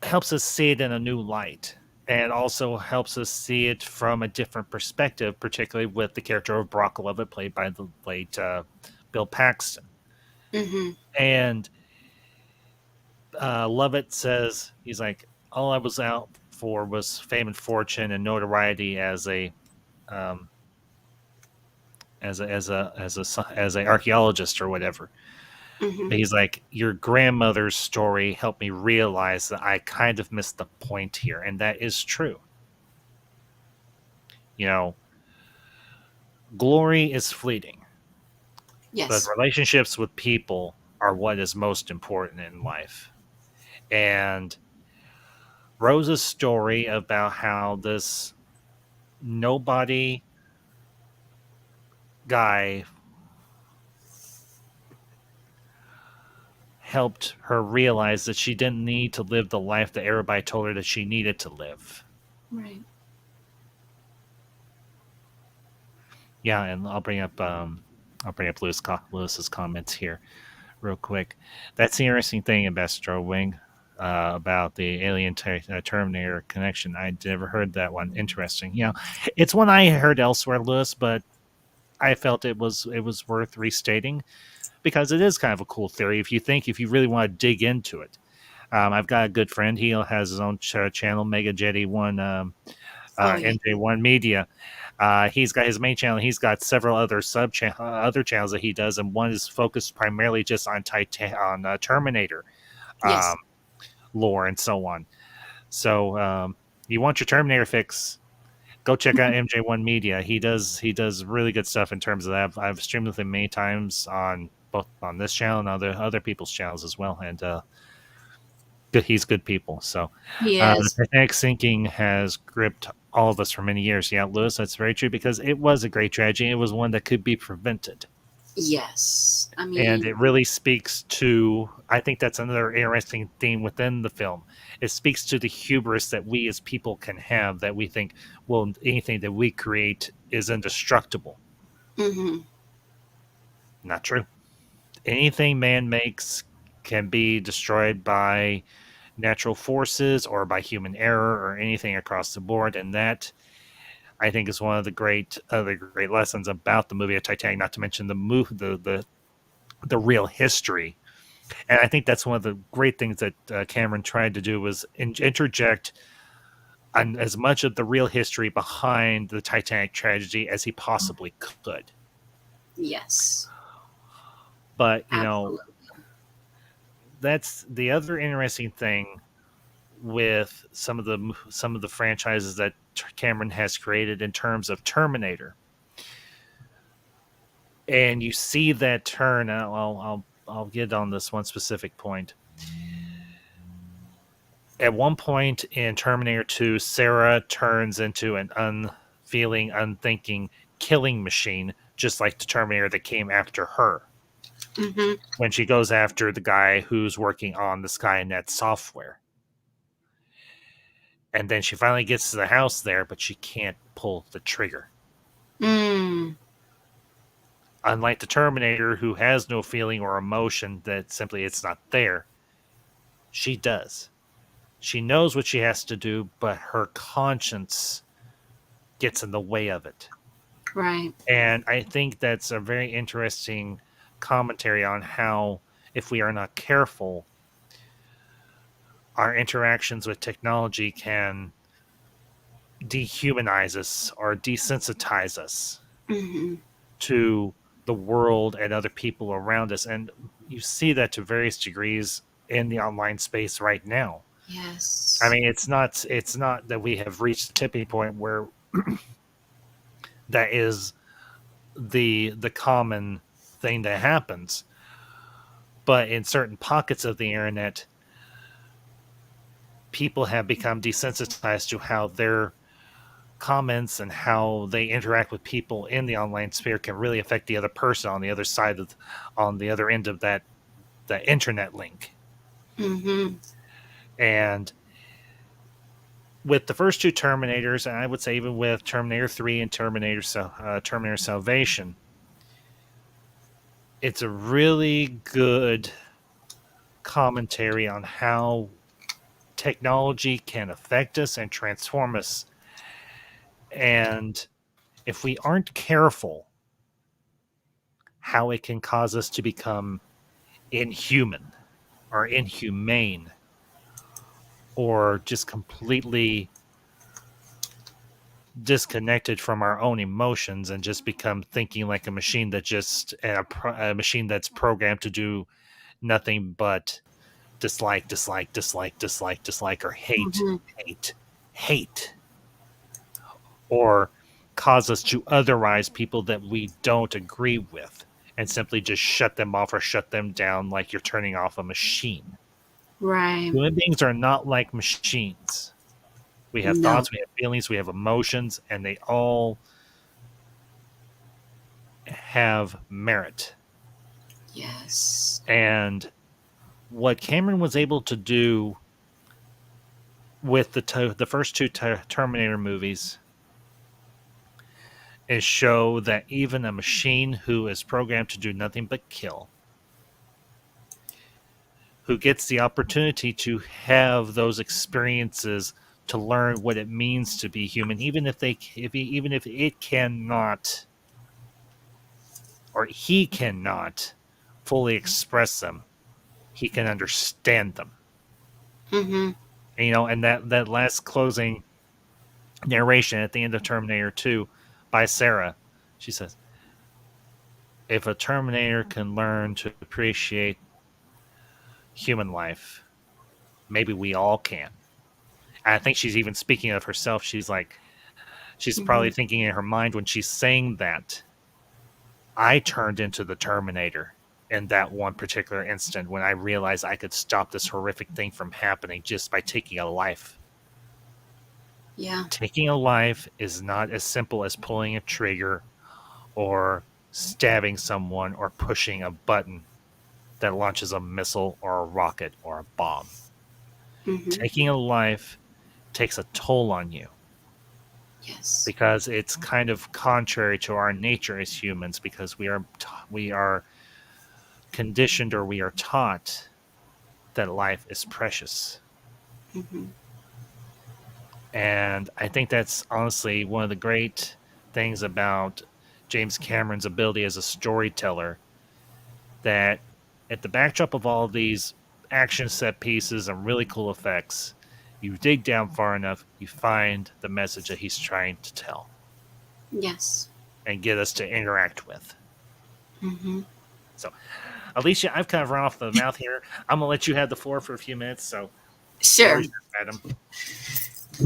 helps us see it in a new light, and also helps us see it from a different perspective, particularly with the character of Brock Lovett, played by the late Bill Paxton. Mm-hmm. And Lovett says, he's like, all I was out for was fame and fortune and notoriety as a archaeologist or whatever. Mhm. He's like, your grandmother's story helped me realize that I kind of missed the point here, and that is true. You know, glory is fleeting, but Yes. relationships with people are what is most important in life. And Rose's story about how this nobody guy helped her realize that she didn't need to live the life that everybody told her that she needed to live. Right. Yeah, and I'll bring up Lewis's comments here real quick. That's the interesting thing, Ambassador Wing, about the Terminator connection. I never heard that one. Interesting. Yeah, it's one I heard elsewhere, Lewis, but I felt it was worth restating because it is kind of a cool theory if you really want to dig into it. I've got a good friend. He has his own channel, Mega Jetty One, Oh yeah. MJ1 Media. He's got his main channel. He's got several other other channels that he does, and one is focused primarily just on Terminator Yes. um, lore and so on. So you want your Terminator fix? Go check out MJ1 Media. He does really good stuff in terms of that. I've streamed with him many times on both on this channel and other people's channels as well, and he's good people. So He is. Titanic sinking has gripped all of us for many years. Yeah, Lewis, that's very true because it was a great tragedy. It was one that could be prevented. Yes. I And mean, it really speaks to, I think that's another interesting theme within the film. It speaks to the hubris that we as people can have that we think, well, anything that we create is indestructible. hmm Not true. Anything man makes can be destroyed by natural forces or by human error or anything across the board. And that, I think, is one of the great other great lessons about the movie of Titanic, not to mention the real history. And I think that's one of the great things that Cameron tried to do was interject on as much of the real history behind the Titanic tragedy as he possibly could. yes. But, Absolutely. that's the other interesting thing with some of the franchises that Cameron has created in terms of Terminator. And you see that turn. I'll get on this one specific point. At one point in Terminator 2, Sarah turns into an unfeeling, unthinking killing machine, just like the Terminator that came after her. hmm When she goes after the guy who's working on the Skynet software. And then she finally gets to the house there, but she can't pull the trigger. Mm. Unlike the Terminator, who has no feeling or emotion, that simply it's not there, she does. She knows what she has to do, but her conscience gets in the way of it. Right. And I think that's a very interesting commentary on how, if we are not careful, our interactions with technology can dehumanize us or desensitize us hmm to the world and other people around us. And you see that to various degrees in the online space right now. Yes. I mean, it's not that we have reached the tipping point where that is the common thing that happens. But in certain pockets of the internet, people have become desensitized to how their comments and how they interact with people in the online sphere can really affect the other person on the other side of on the other end of that internet link. hmm And with the first two Terminators, and I would say even with Terminator 3 and Terminator Salvation, it's a really good commentary on how technology can affect us and transform us. And if we aren't careful, how it can cause us to become inhuman or inhumane or just completely disconnected from our own emotions and just become thinking like a machine that just a machine that's programmed to do nothing but dislike, dislike, dislike, dislike, dislike, or hate, hate, or cause us to otherize people that we don't agree with and simply just shut them off or shut them down like you're turning off a machine. Right. Human beings are not like machines. We have thoughts, we have feelings, we have emotions, and they all have merit. Yes. And what Cameron was able to do with the first two Terminator movies is show that even a machine who is programmed to do nothing but kill, who gets the opportunity to have those experiences to learn what it means to be human, even if it cannot, or he cannot fully express them, he can understand them. And that last closing narration at the end of Terminator 2 by Sarah, she says, if a Terminator can learn to appreciate human life, maybe we all can. And I think she's even speaking of herself. She's like, she's probably thinking in her mind when she's saying that, I turned into the Terminator in that one particular instant when I realized I could stop this horrific thing from happening just by taking a life. Yeah. Taking a life is not as simple as pulling a trigger or stabbing someone or pushing a button that launches a missile or a rocket or a bomb. Taking a life takes a toll on you. Yes. Because it's kind of contrary to our nature as humans, because we are conditioned, or we are taught that life is precious. And I think that's honestly one of the great things about James Cameron's ability as a storyteller, that at the backdrop of all of these action set pieces and really cool effects, you dig down far enough, you find the message that he's trying to tell. Yes. And get us to interact with. So, Alicia, I've kind of run off the mouth here. I'm going to let you have the floor for a few minutes. So, sure. Madam.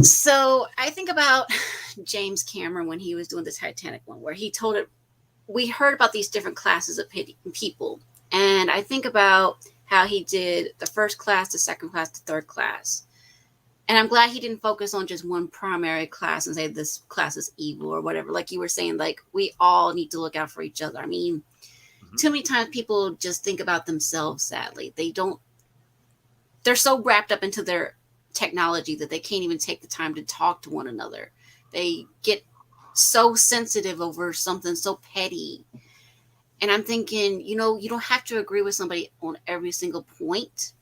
So, I think about James Cameron when he was doing the Titanic one, where he told it, we heard about these different classes of people. And I think about how he did the first class, the second class, the third class. And I'm glad he didn't focus on just one primary class and say this class is evil or whatever. Like you were saying, like we all need to look out for each other. I mean, too many times people just think about themselves, sadly. They're so wrapped up into their technology that they can't even take the time to talk to one another. They get so sensitive over something so petty. And I'm thinking, you don't have to agree with somebody on every single point,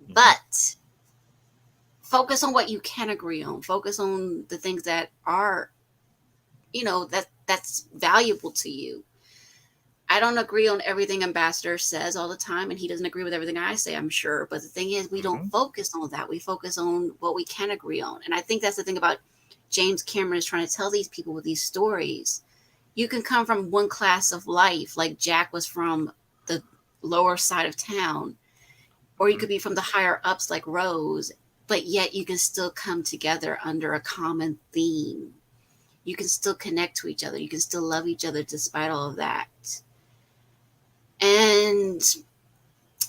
but focus on what you can agree on. Focus on the things that are, that's valuable to you. I don't agree on everything Ambassador says all the time, and he doesn't agree with everything I say, I'm sure. But the thing is, we don't focus on that. We focus on what we can agree on. And I think that's the thing about James Cameron is trying to tell these people with these stories. You can come from one class of life, like Jack was from the lower side of town, or you could be from the higher ups like Rose, but yet you can still come together under a common theme. You can still connect to each other. You can still love each other despite all of that. And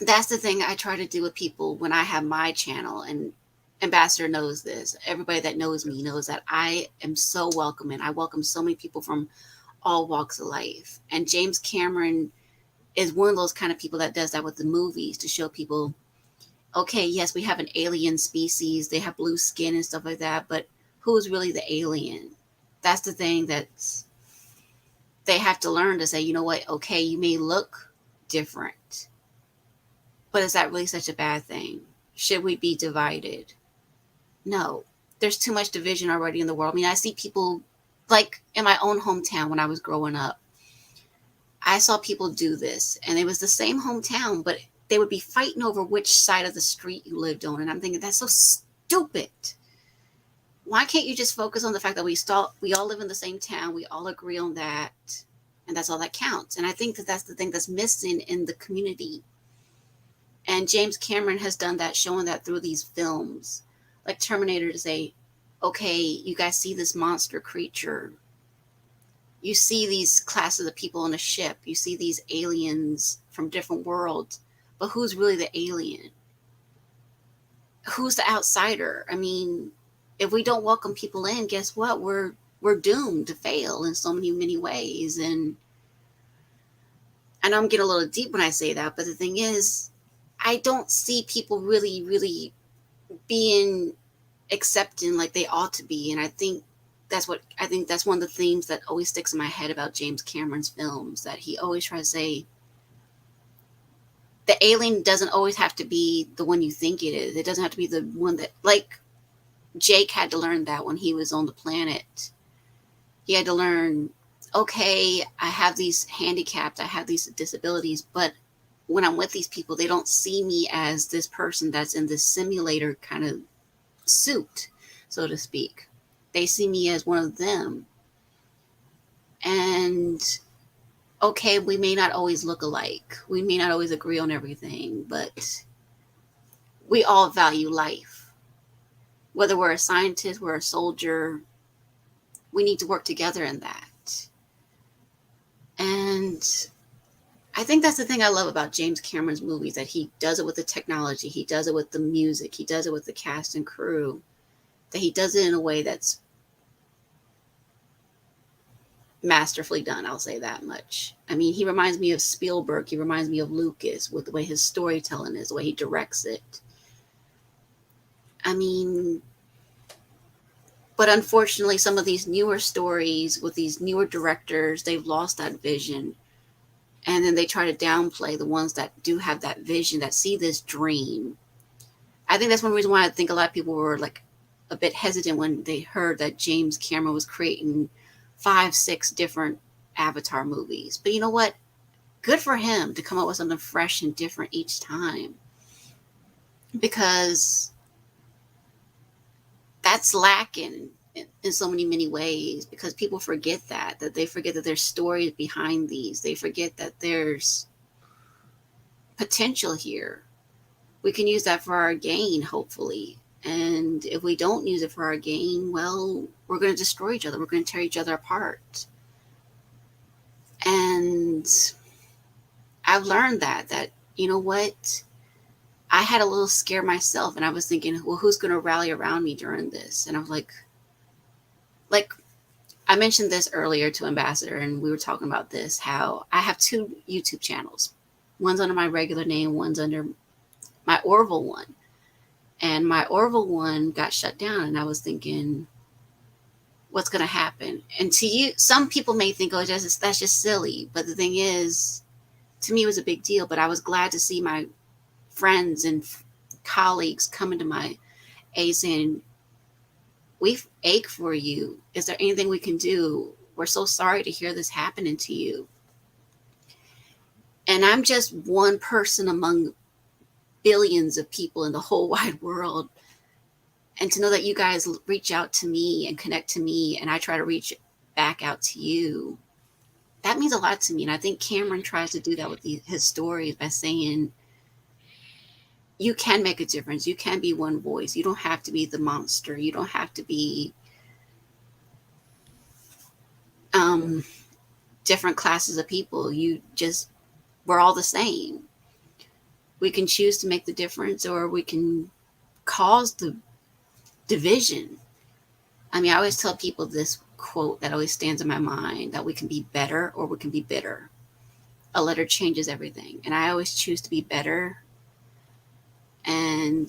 that's the thing I try to do with people when I have my channel, and Ambassador knows this. Everybody that knows me knows that I am so welcoming. I welcome so many people from all walks of life. And James Cameron is one of those kind of people that does that with the movies to show people, okay, yes, we have an alien species. They have blue skin and stuff like that. But who's really the alien? That's the thing that they have to learn to say, you know what? Okay, you may look different, but is that really such a bad thing? Should we be divided? No, there's too much division already in the world. I mean, I see people like in my own hometown when I was growing up. I saw people do this, and it was the same hometown, but they would be fighting over which side of the street you lived on. And I'm thinking, that's so stupid. Why can't you just focus on the fact that we all live in the same town? We all agree on that. And that's all that counts. And I think that that's the thing that's missing in the community. And James Cameron has done that, showing that through these films, like Terminator, to say, okay, you guys see this monster creature. You see these classes of people on a ship. You see these aliens from different worlds. But who's really the alien? Who's the outsider? I mean, if we don't welcome people in, guess what? We're doomed to fail in so many ways. And I know I'm getting a little deep when I say that, but the thing is, I don't see people really being accepting like they ought to be. And I think that's one of the themes that always sticks in my head about James Cameron's films, that he always tries to say the alien doesn't always have to be the one you think it is. It doesn't have to be the one that, like Jake had to learn that when he was on the planet. He had to learn, okay, I have these handicaps, I have these disabilities, but when I'm with these people, they don't see me as this person that's in this simulator kind of suit, so to speak. They see me as one of them. And okay, we may not always look alike. We may not always agree on everything, but we all value life. Whether we're a scientist, we're a soldier, we need to work together in that. And I think that's the thing I love about James Cameron's movies, that he does it with the technology, he does it with the music, he does it with the cast and crew, that he does it in a way that's masterfully done. I'll say that much. I mean, he reminds me of Spielberg. He reminds me of Lucas with the way his storytelling is, the way he directs it. I mean, but unfortunately, some of these newer stories with these newer directors, they've lost that vision. And then they try to downplay the ones that do have that vision, that see this dream. I think that's one reason why I think a lot of people were like a bit hesitant when they heard that James Cameron was creating 5-6 different Avatar movies. But you know what? Good for him to come up with something fresh and different each time. Because that's lacking in so many ways, because people forget that they forget that there's stories behind these. They forget that there's potential here. We can use that for our gain, hopefully. And if we don't use it for our gain, well, we're going to destroy each other. We're going to tear each other apart. And I've learned that, you know what? I had a little scare myself, and I was thinking, well, who's going to rally around me during this? And I was like I mentioned this earlier to Ambassador, and we were talking about this, how I have 2 YouTube channels. One's under my regular name, one's under my Orville one. And my Orville one got shut down, and I was thinking, what's going to happen? And to you, some people may think, oh, that's just silly. But the thing is, to me, it was a big deal. But I was glad to see my friends and colleagues coming to my aid saying, we ache for you. Is there anything we can do? We're so sorry to hear this happening to you. And I'm just one person among billions of people in the whole wide world. And to know that you guys reach out to me and connect to me, and I try to reach back out to you, that means a lot to me. And I think Cameron tries to do that with his stories by saying, you can make a difference. You can be one voice. You don't have to be the monster. You don't have to be different classes of people. We're all the same. We can choose to make the difference, or we can cause the division. I mean, I always tell people this quote that always stands in my mind, that we can be better or we can be bitter. A letter changes everything. And I always choose to be better. And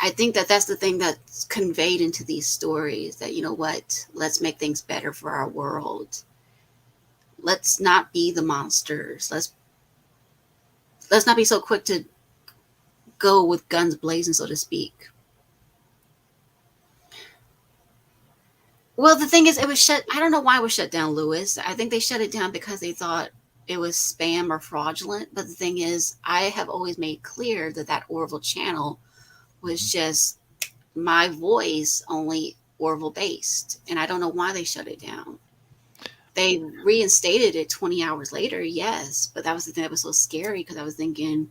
I think that that's the thing that's conveyed into these stories, that, you know what, let's make things better for our world. Let's not be the monsters. Let's not be so quick to go with guns blazing, so to speak. Well, the thing is, it was shut. I don't know why it was shut down, Lewis. I think they shut it down because they thought it was spam or fraudulent. But the thing is, I have always made clear that Orville channel was just my voice, only Orville based. And I don't know why they shut it down. They reinstated it 20 hours later, yes. But that was the thing that was so scary, because I was thinking,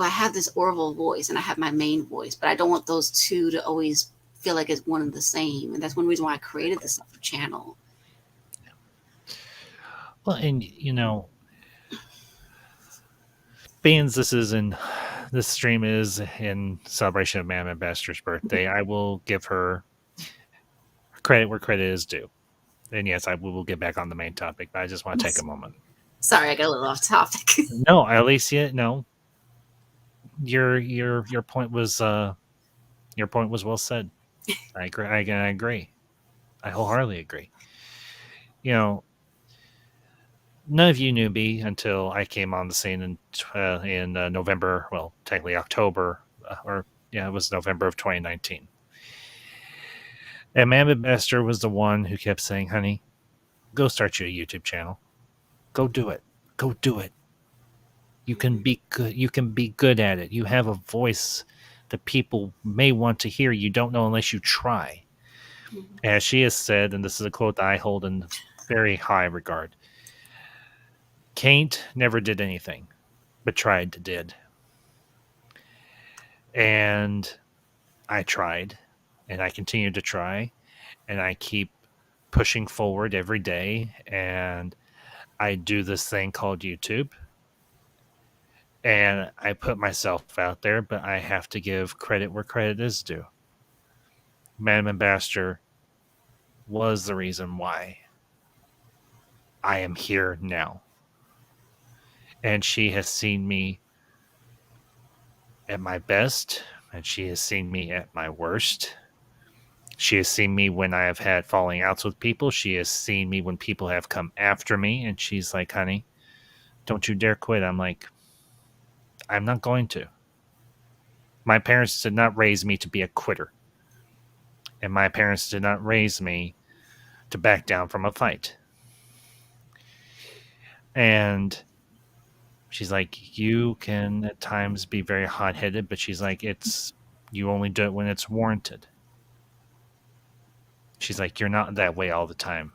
well, I have this Orville voice and I have my main voice, but I don't want those two to always feel like it's one and the same. And that's one reason why I created this channel. Well, and being this stream is in celebration of Madam Ambassador's birthday, I will give her credit where credit is due. And yes, I will get back on the main topic, but I just want to take a moment. Sorry, I got a little off topic. No, Alicia, no. Your point was well said. I agree. I agree. I wholeheartedly agree. None of you knew me until I came on the scene in November. Well, technically October, it was November of 2019. And Madam Ambassador was the one who kept saying, "Honey, go start your YouTube channel. Go do it. Go do it. You can be good. You can be good at it. You have a voice that people may want to hear. You don't know unless you try." As she has said, and this is a quote that I hold in very high regard, Kate never did anything, but tried to did. And I tried, and I continue to try, and I keep pushing forward every day, and I do this thing called YouTube. And I put myself out there, but I have to give credit where credit is due. Madam Ambassador was the reason why I am here now. And she has seen me at my best, and she has seen me at my worst. She has seen me when I have had falling outs with people. She has seen me when people have come after me, and she's like, "Honey, don't you dare quit." I'm like, I'm not going to. My parents did not raise me to be a quitter. And my parents did not raise me to back down from a fight. And she's like, you can at times be very hot-headed, but she's like, you only do it when it's warranted. She's like, you're not that way all the time.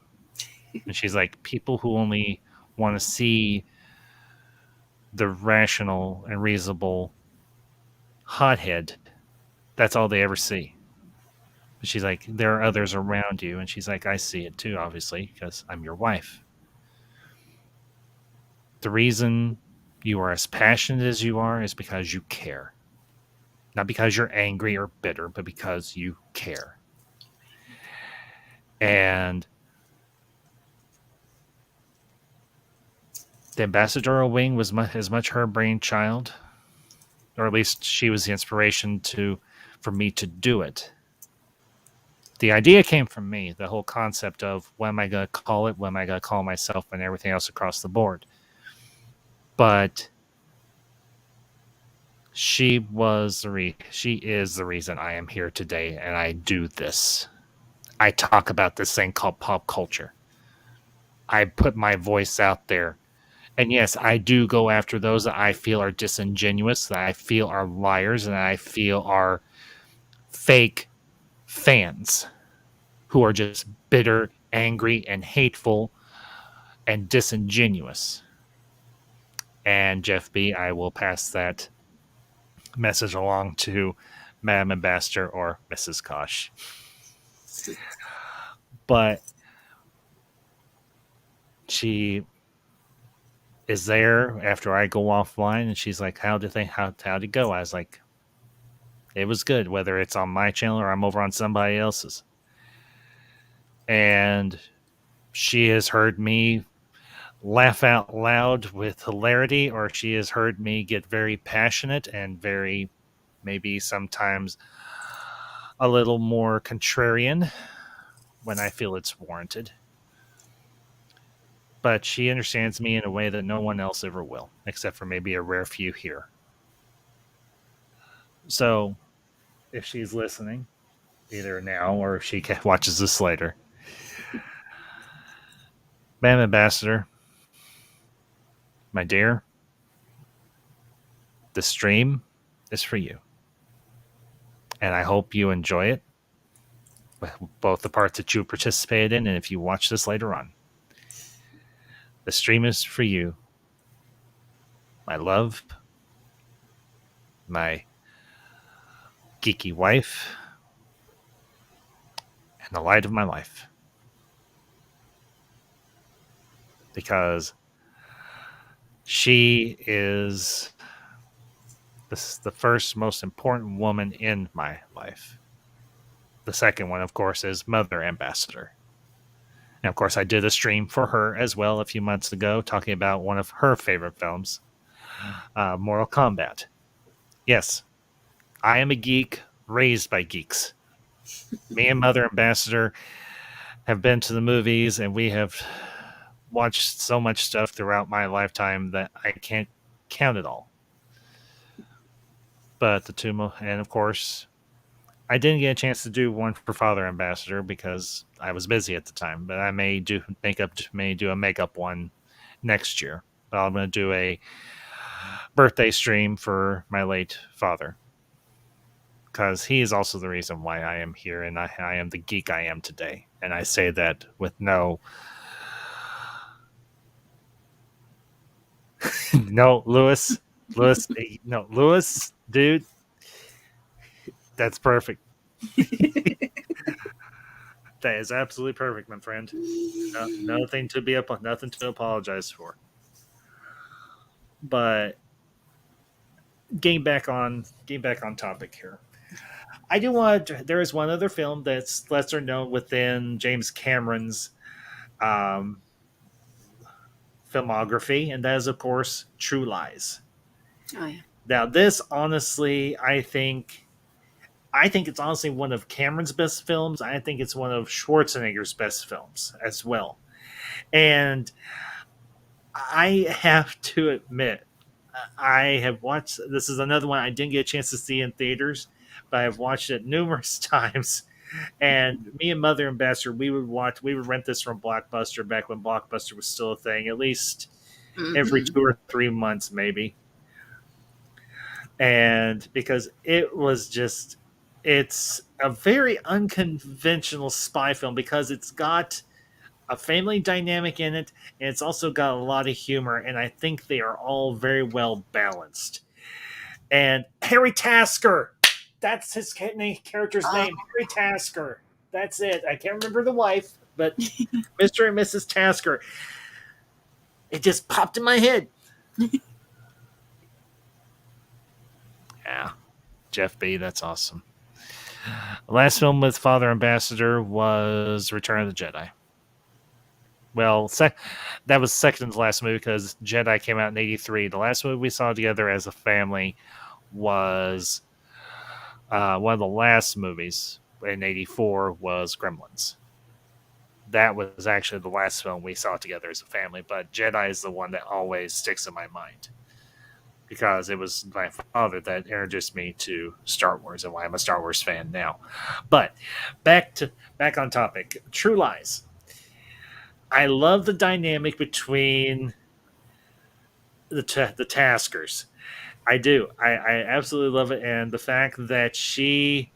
And she's like, people who only want to see the rational and reasonable hothead, that's all they ever see. But she's like, there are others around you. And she's like, I see it too, obviously, because I'm your wife. The reason you are as passionate as you are is because you care. Not because you're angry or bitter, but because you care. And the ambassadorial wing was as much her brainchild, or at least she was the inspiration for me to do it. The idea came from me, the whole concept of what am I going to call it, what am I going to call myself, and everything else across the board. But she is the reason I am here today, and I do this. I talk about this thing called pop culture. I put my voice out there. And yes, I do go after those that I feel are disingenuous, that I feel are liars, and that I feel are fake fans who are just bitter, angry, and hateful and disingenuous. And Jeff B., I will pass that message along to Madam Ambassador or Mrs. Kosh. But she is there after I go offline, and she's like, how'd it go? I was like, it was good, whether it's on my channel or I'm over on somebody else's. And she has heard me laugh out loud with hilarity, or she has heard me get very passionate and very, maybe sometimes a little more contrarian when I feel it's warranted. But she understands me in a way that no one else ever will, except for maybe a rare few here. So, if she's listening, either now or if she watches this later, Madam Ambassador, my dear, the stream is for you. And I hope you enjoy it, both the parts that you participated in and if you watch this later on. The stream is for you. My love, my geeky wife, and the light of my life. Because she is the first most important woman in my life. The second one, of course, is Mother Ambassador. And of course, I did a stream for her as well a few months ago, talking about one of her favorite films, Mortal Kombat. Yes, I am a geek raised by geeks. Me and Mother Ambassador have been to the movies, and we have watched so much stuff throughout my lifetime that I can't count it all. But and of course, I didn't get a chance to do one for Father Ambassador because I was busy at the time. But I may do a makeup one next year. But I'm going to do a birthday stream for my late father, because he is also the reason why I am here and I am the geek I am today. And I say that with no Lewis, dude, that's perfect. That is absolutely perfect, my friend. Nothing to apologize for. But getting back on topic here. I do want to, there is one other film that's lesser known within James Cameron's filmography, and that is, of course, True Lies. Oh yeah. Now, this honestly, I think it's honestly one of Cameron's best films. I think it's one of Schwarzenegger's best films as well. And I have to admit, I have watched. This is another one I didn't get a chance to see in theaters, but I've watched it numerous times. And me and Mother Ambassador, we would rent this from Blockbuster back when Blockbuster was still a thing, at least every 2 or 3 months, maybe. And because it's a very unconventional spy film because it's got a family dynamic in it, and it's also got a lot of humor, and I think they are all very well balanced. And Harry Tasker, that's his character's name, Harry Tasker. That's it. I can't remember the wife, but Mr. and Mrs. Tasker. It just popped in my head. Yeah. Jeff B., that's awesome. The last film with Father Ambassador was Return of the Jedi. Well, that was second to the last movie because Jedi came out in 1983. The last movie we saw together as a family was one of the last movies in 1984 was Gremlins. That was actually the last film we saw together as a family, but Jedi is the one that always sticks in my mind because it was my father that introduced me to Star Wars and why I'm a Star Wars fan now. But back on topic, True Lies. I love the dynamic between the Taskers. I do. I absolutely love it. And the fact that she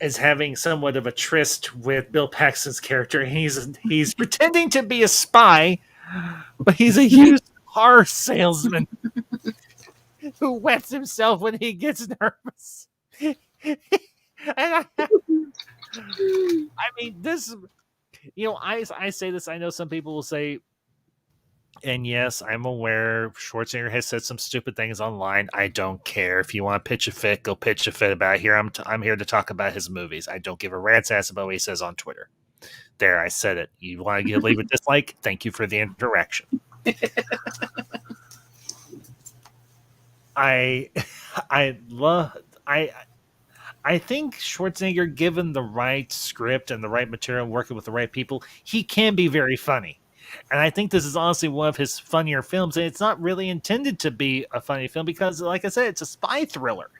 is having somewhat of a tryst with Bill Paxton's character. He's pretending to be a spy, but he's a used car salesman who wets himself when he gets nervous. I mean, this... I say this. I know some people will say, and yes, I'm aware Schwarzenegger has said some stupid things online. I don't care. If you want to pitch a fit, go pitch a fit about it. Here. I'm here to talk about his movies. I don't give a rat's ass about what he says on Twitter. There, I said it. You want to leave a dislike? Thank you for the interaction. I think Schwarzenegger, given the right script and the right material, working with the right people, he can be very funny. And I think this is honestly one of his funnier films. And it's not really intended to be a funny film because, like I said, it's a spy thriller.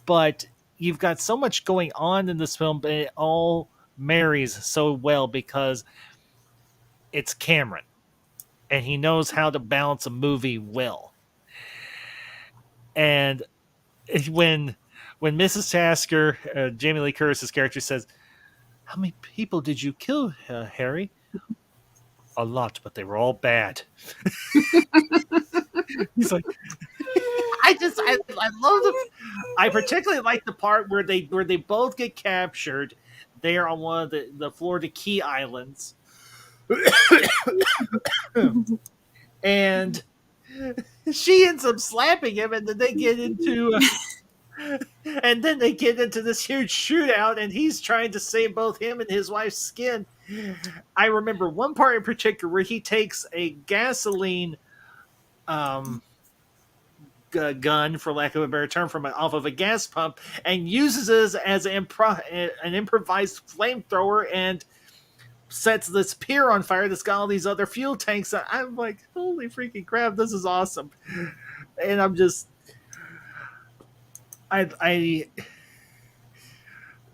But you've got so much going on in this film, but it all marries so well because it's Cameron. And he knows how to balance a movie well. And when Mrs. Tasker, Jamie Lee Curtis's character, says, "How many people did you kill, Harry?" "A lot, but they were all bad." He's like, I love I particularly like the part where they both get captured there on one of the Florida Key Islands. And she ends up slapping him, and then they get into this huge shootout, and he's trying to save both him and his wife's skin. I remember one part in particular where he takes a gasoline gun, for lack of a better term, from off of a gas pump, and uses it as an improvised flamethrower, and sets this pier on fire that's got all these other fuel tanks. I'm like, holy freaking crap, this is awesome. And I'm just,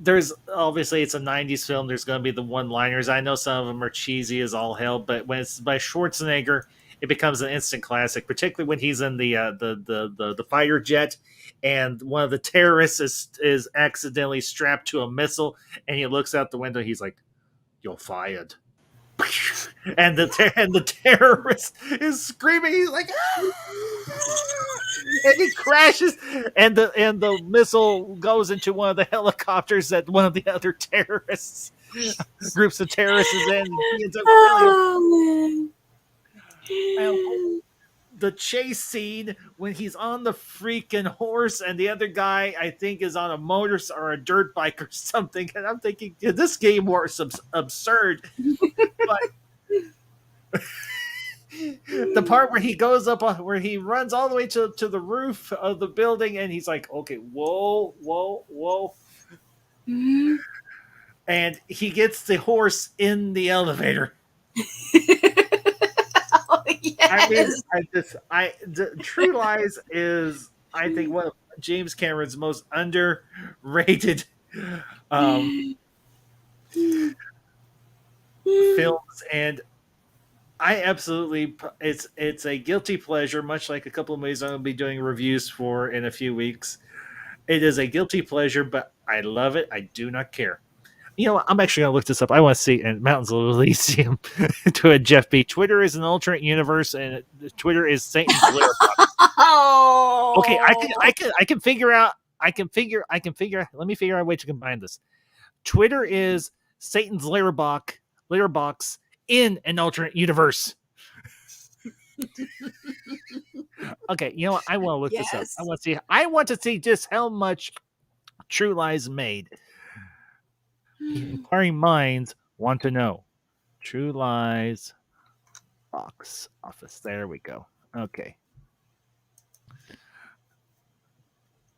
there's obviously, it's a 90s film. There's going to be the one-liners. I know some of them are cheesy as all hell, but when it's by Schwarzenegger, it becomes an instant classic, particularly when he's in the fighter jet, and one of the terrorists is accidentally strapped to a missile, and he looks out the window. He's like, "You're fired." And the terrorist is screaming. He's like, "Ah!" And he crashes, and the missile goes into one of the helicopters that one of the other terrorists groups of terrorists is in. He ends up killing him. The chase scene when he's on the freaking horse and the other guy, I think, is on a motor or a dirt bike or something, and I'm thinking, this game was absurd. But the part where he goes up, where he runs all the way to the roof of the building, and he's like, okay, whoa. And he gets the horse in the elevator. Oh, yes. I mean, True Lies is, I think, one of James Cameron's most underrated films, and I absolutely, it's a guilty pleasure, much like a couple of movies I'm going to be doing reviews for in a few weeks. It is a guilty pleasure, but I love it. I do not care. You know what? I'm actually going to look this up. I want to see in Mountains of Elysium to a Jeff B. Twitter is an alternate universe, and Twitter is Satan's Litterbox. Oh. Okay, I can figure out. Let me figure out a way to combine this. Twitter is Satan's Litterbox in an alternate universe. Okay, you know what? I want to look this up. I want to see just how much True Lies made. Inquiring minds want to know. True Lies box office. There we go. Okay.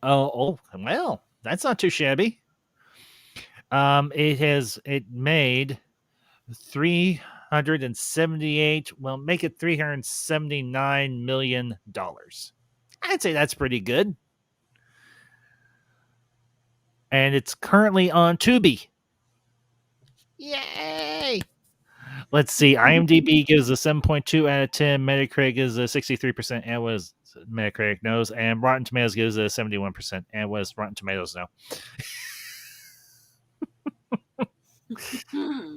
Oh, well, that's not too shabby. It made 378. Well, make it $379 million. I'd say that's pretty good. And it's currently on Tubi. Yay! Let's see. IMDb gives a 7.2 out of 10. Metacritic gives a 63%. And was Metacritic knows. And Rotten Tomatoes gives a 71%. And was Rotten Tomatoes know.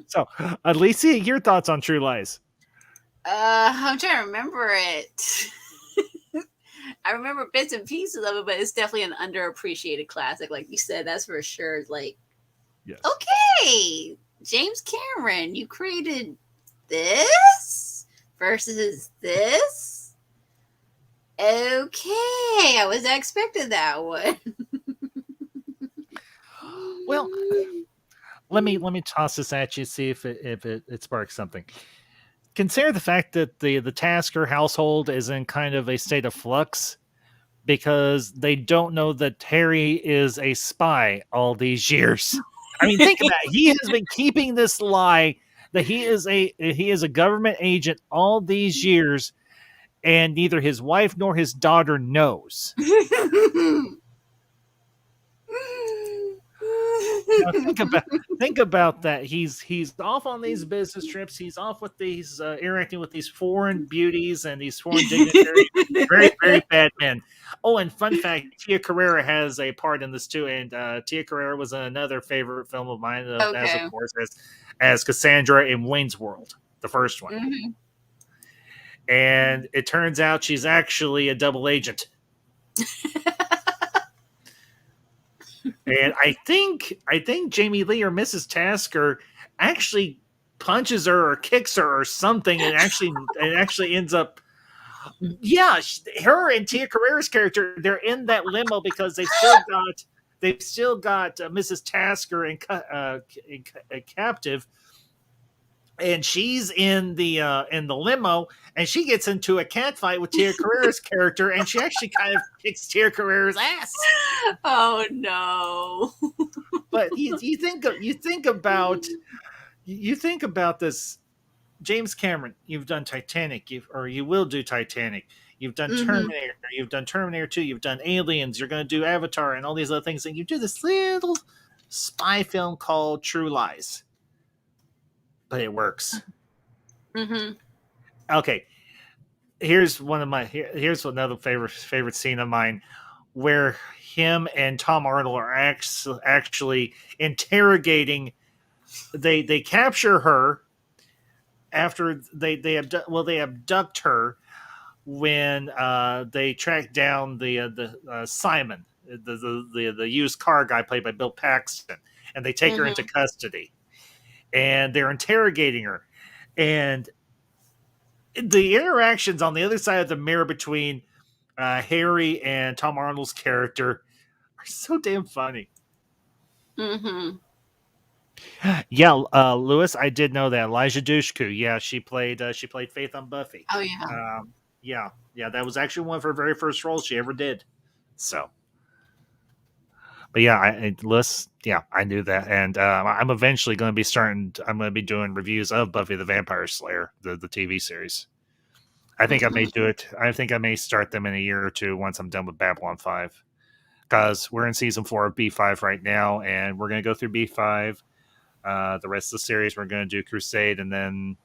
So, Alicia, your thoughts on True Lies? I'm trying to remember it. I remember bits and pieces of it, but it's definitely an underappreciated classic. Like you said, that's for sure. Like, yes. Okay, James Cameron, you created this versus this. Okay, I was expecting that one. Well, let me toss this at you, see if it sparks something. Consider the fact that the Tasker household is in kind of a state of flux because they don't know that Harry is a spy all these years. I mean, think about it. He has been keeping this lie that he is a government agent all these years, and neither his wife nor his daughter knows. Now, think about that. He's off on these business trips. He's off with these interacting with these foreign beauties and these foreign dignitaries, very, very bad men. Oh, and fun fact: Tia Carrere has a part in this too. And Tia Carrere was in another favorite film of mine, as of course as Cassandra in Wayne's World, the first one. Mm-hmm. And it turns out she's actually a double agent. And I think Jamie Lee or Mrs. Tasker actually punches her or kicks her or something, and actually ends up. Yeah, her and Tia Carrere's character, they're in that limo because they've still got Mrs. Tasker and captive, and she's in the limo, and she gets into a cat fight with Tia Carrere's character, and she actually kind of kicks Tia Carrere's ass. Oh no! But you think about this. James Cameron, you've done Titanic, you will do Titanic. You've done Terminator. You've done Terminator 2. You've done Aliens. You're going to do Avatar and all these other things. And you do this little spy film called True Lies. But it works. Okay. Here's another favorite scene of mine where him and Tom Arnold are actually interrogating. They capture her after they abduct her when they track down the Simon, the used car guy played by Bill Paxton, and they take her into custody, and they're interrogating her, and the interactions on the other side of the mirror between Harry and Tom Arnold's character are so damn funny. Yeah, Lewis, I did know that. Elijah Dushku, yeah, she played Faith on Buffy. Oh yeah. Yeah, that was actually one of her very first roles she ever did. So, but yeah, Lewis, yeah, I knew that, and I'm eventually going to be I'm going to be doing reviews of Buffy the Vampire Slayer, the TV series. I think I may do it. I think I may start them in a year or two once I'm done with Babylon 5, because we're in season 4 of B5 right now, and we're going to go through B5. The rest of the series, we're going to do Crusade, and then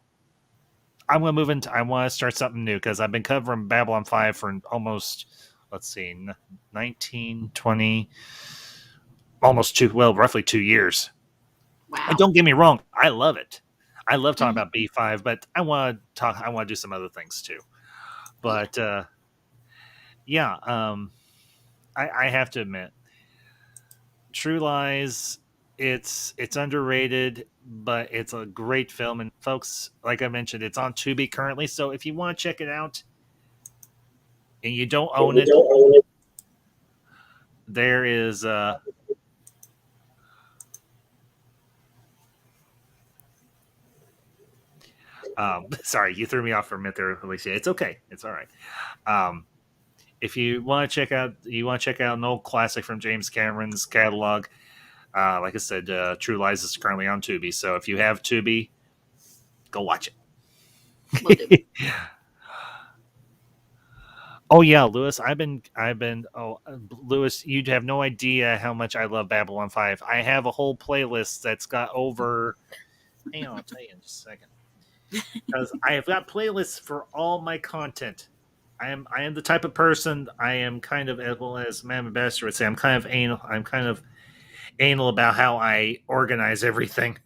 I'm going to move into. I want to start something new because I've been covering Babylon 5 for almost, 19, 20, roughly 2 years. Wow. And don't get me wrong, I love it. I love talking about B5, but I want to do some other things too. But I have to admit, True Lies. It's underrated, but it's a great film. And folks, like I mentioned, it's on Tubi currently. So if you want to check it out and you don't own it, there is sorry, you threw me off for a minute there, Alicia. It's okay. It's all right. If you want to check out an old classic from James Cameron's catalog, like I said, True Lies is currently on Tubi. So if you have Tubi, go watch it. Oh yeah, Lewis, Lewis, you'd have no idea how much I love Babylon 5. I have a whole playlist that's got over. Hang on, I'll tell you in just a second. Because I have got playlists for all my content. I am the type of person. I am kind of, as my ambassador would say, I'm kind of anal about how I organize everything.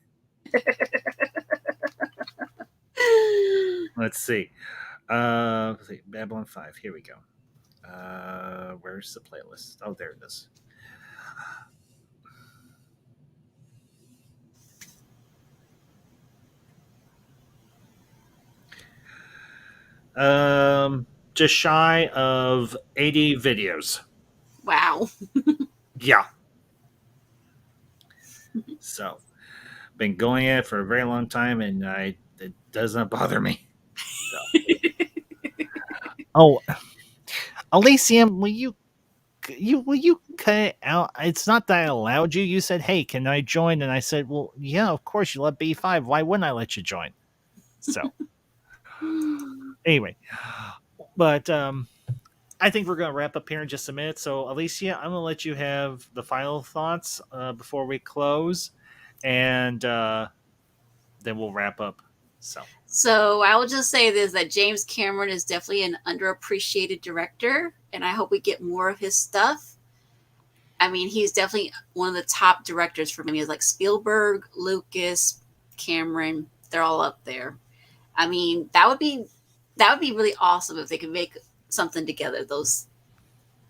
Let's see. Babylon 5. Here we go. Where's the playlist? Oh, there it is. Just shy of 80 videos. Wow. Yeah. So, been going at it for a very long time, and it does not bother me. So. Oh, Elysium, will you cut it out? It's not that I allowed you. You said, "Hey, can I join?" And I said, "Well, yeah, of course. You love B5. Why wouldn't I let you join?" So, anyway, but I think we're going to wrap up here in just a minute. So, Alicia, I'm going to let you have the final thoughts before we close, and then we'll wrap up. So I will just say this, that James Cameron is definitely an underappreciated director, and I hope we get more of his stuff. I mean, he's definitely one of the top directors for me. It's like Spielberg, Lucas, Cameron, they're all up there. I mean, that would be really awesome if they could make something together, those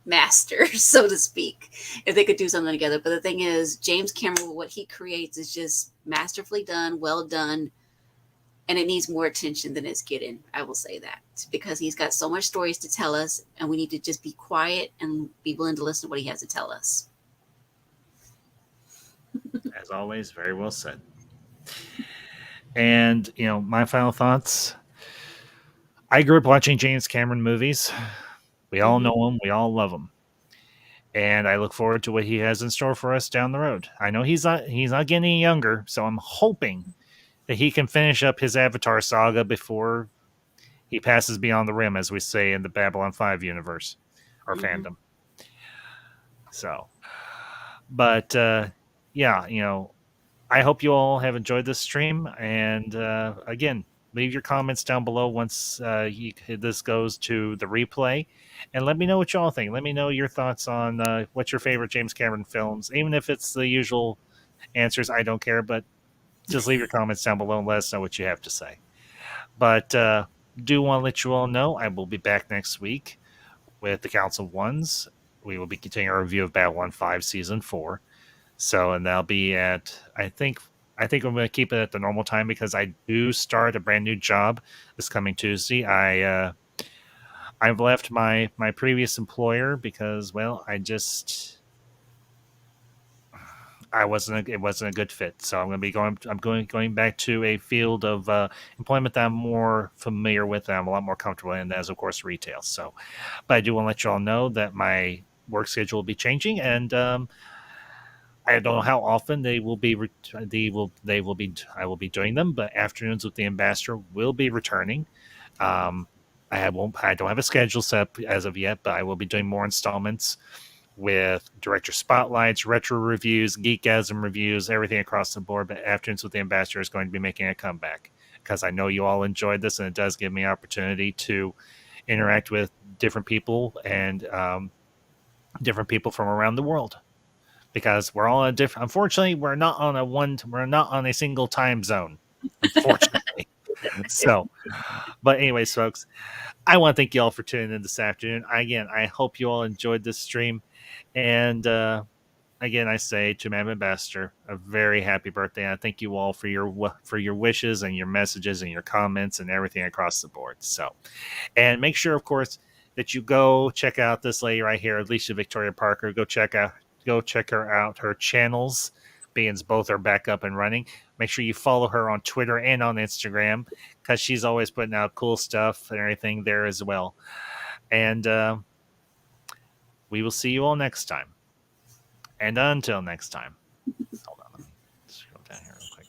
masters, so to speak, if they could do something together. But the thing is, James Cameron, what he creates is just masterfully done, well done, and it needs more attention than it's getting. I will say that, because he's got so much stories to tell us, and we need to just be quiet and be willing to listen to what he has to tell us. As always, very well said. And, my final thoughts. I grew up watching James Cameron movies. We all know him. We all love him. And I look forward to what he has in store for us down the road. I know he's not getting any younger, so I'm hoping that he can finish up his Avatar saga before he passes beyond the rim, as we say in the Babylon 5 universe or fandom. So, but yeah, I hope you all have enjoyed this stream. And again, leave your comments down below once this goes to the replay. And let me know what you all think. Let me know your thoughts on what's your favorite James Cameron films. Even if it's the usual answers, I don't care. But just leave your comments down below and let us know what you have to say. But do want to let you all know I will be back next week with the Council of Ones. We will be continuing our review of Babylon 5 Season 4. So, and that'll be at, I think I'm going to keep it at the normal time because I do start a brand new job this coming Tuesday. I've left my previous employer because, well, it wasn't a good fit. So I'm going back to a field of employment that I'm more familiar with and I'm a lot more comfortable in, as of course retail. So, but I do want to let you all know that my work schedule will be changing, and I don't know how often I will be doing them, but Afternoons with the Ambassador will be returning. I don't have a schedule set up as of yet, but I will be doing more installments with director spotlights, retro reviews, geekasm reviews, everything across the board. But Afternoons with the Ambassador is going to be making a comeback because I know you all enjoyed this, and it does give me an opportunity to interact with different people and different people from around the world. Because we're all unfortunately, we're not on a single time zone, unfortunately. So, but anyways, folks, I want to thank you all for tuning in this afternoon. Again, I hope you all enjoyed this stream. And again, I say to Madam Ambassador, a very happy birthday. And I thank you all for your wishes and your messages and your comments and everything across the board. So, and make sure, of course, that you go check out this lady right here, Alicia Victoria Parker. Go check her out. Her channels, being both are back up and running. Make sure you follow her on Twitter and on Instagram because she's always putting out cool stuff and everything there as well. And we will see you all next time. And until next time, hold on, let me scroll down here real quick.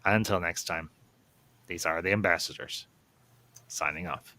Until next time, these are the Ambassadors signing off.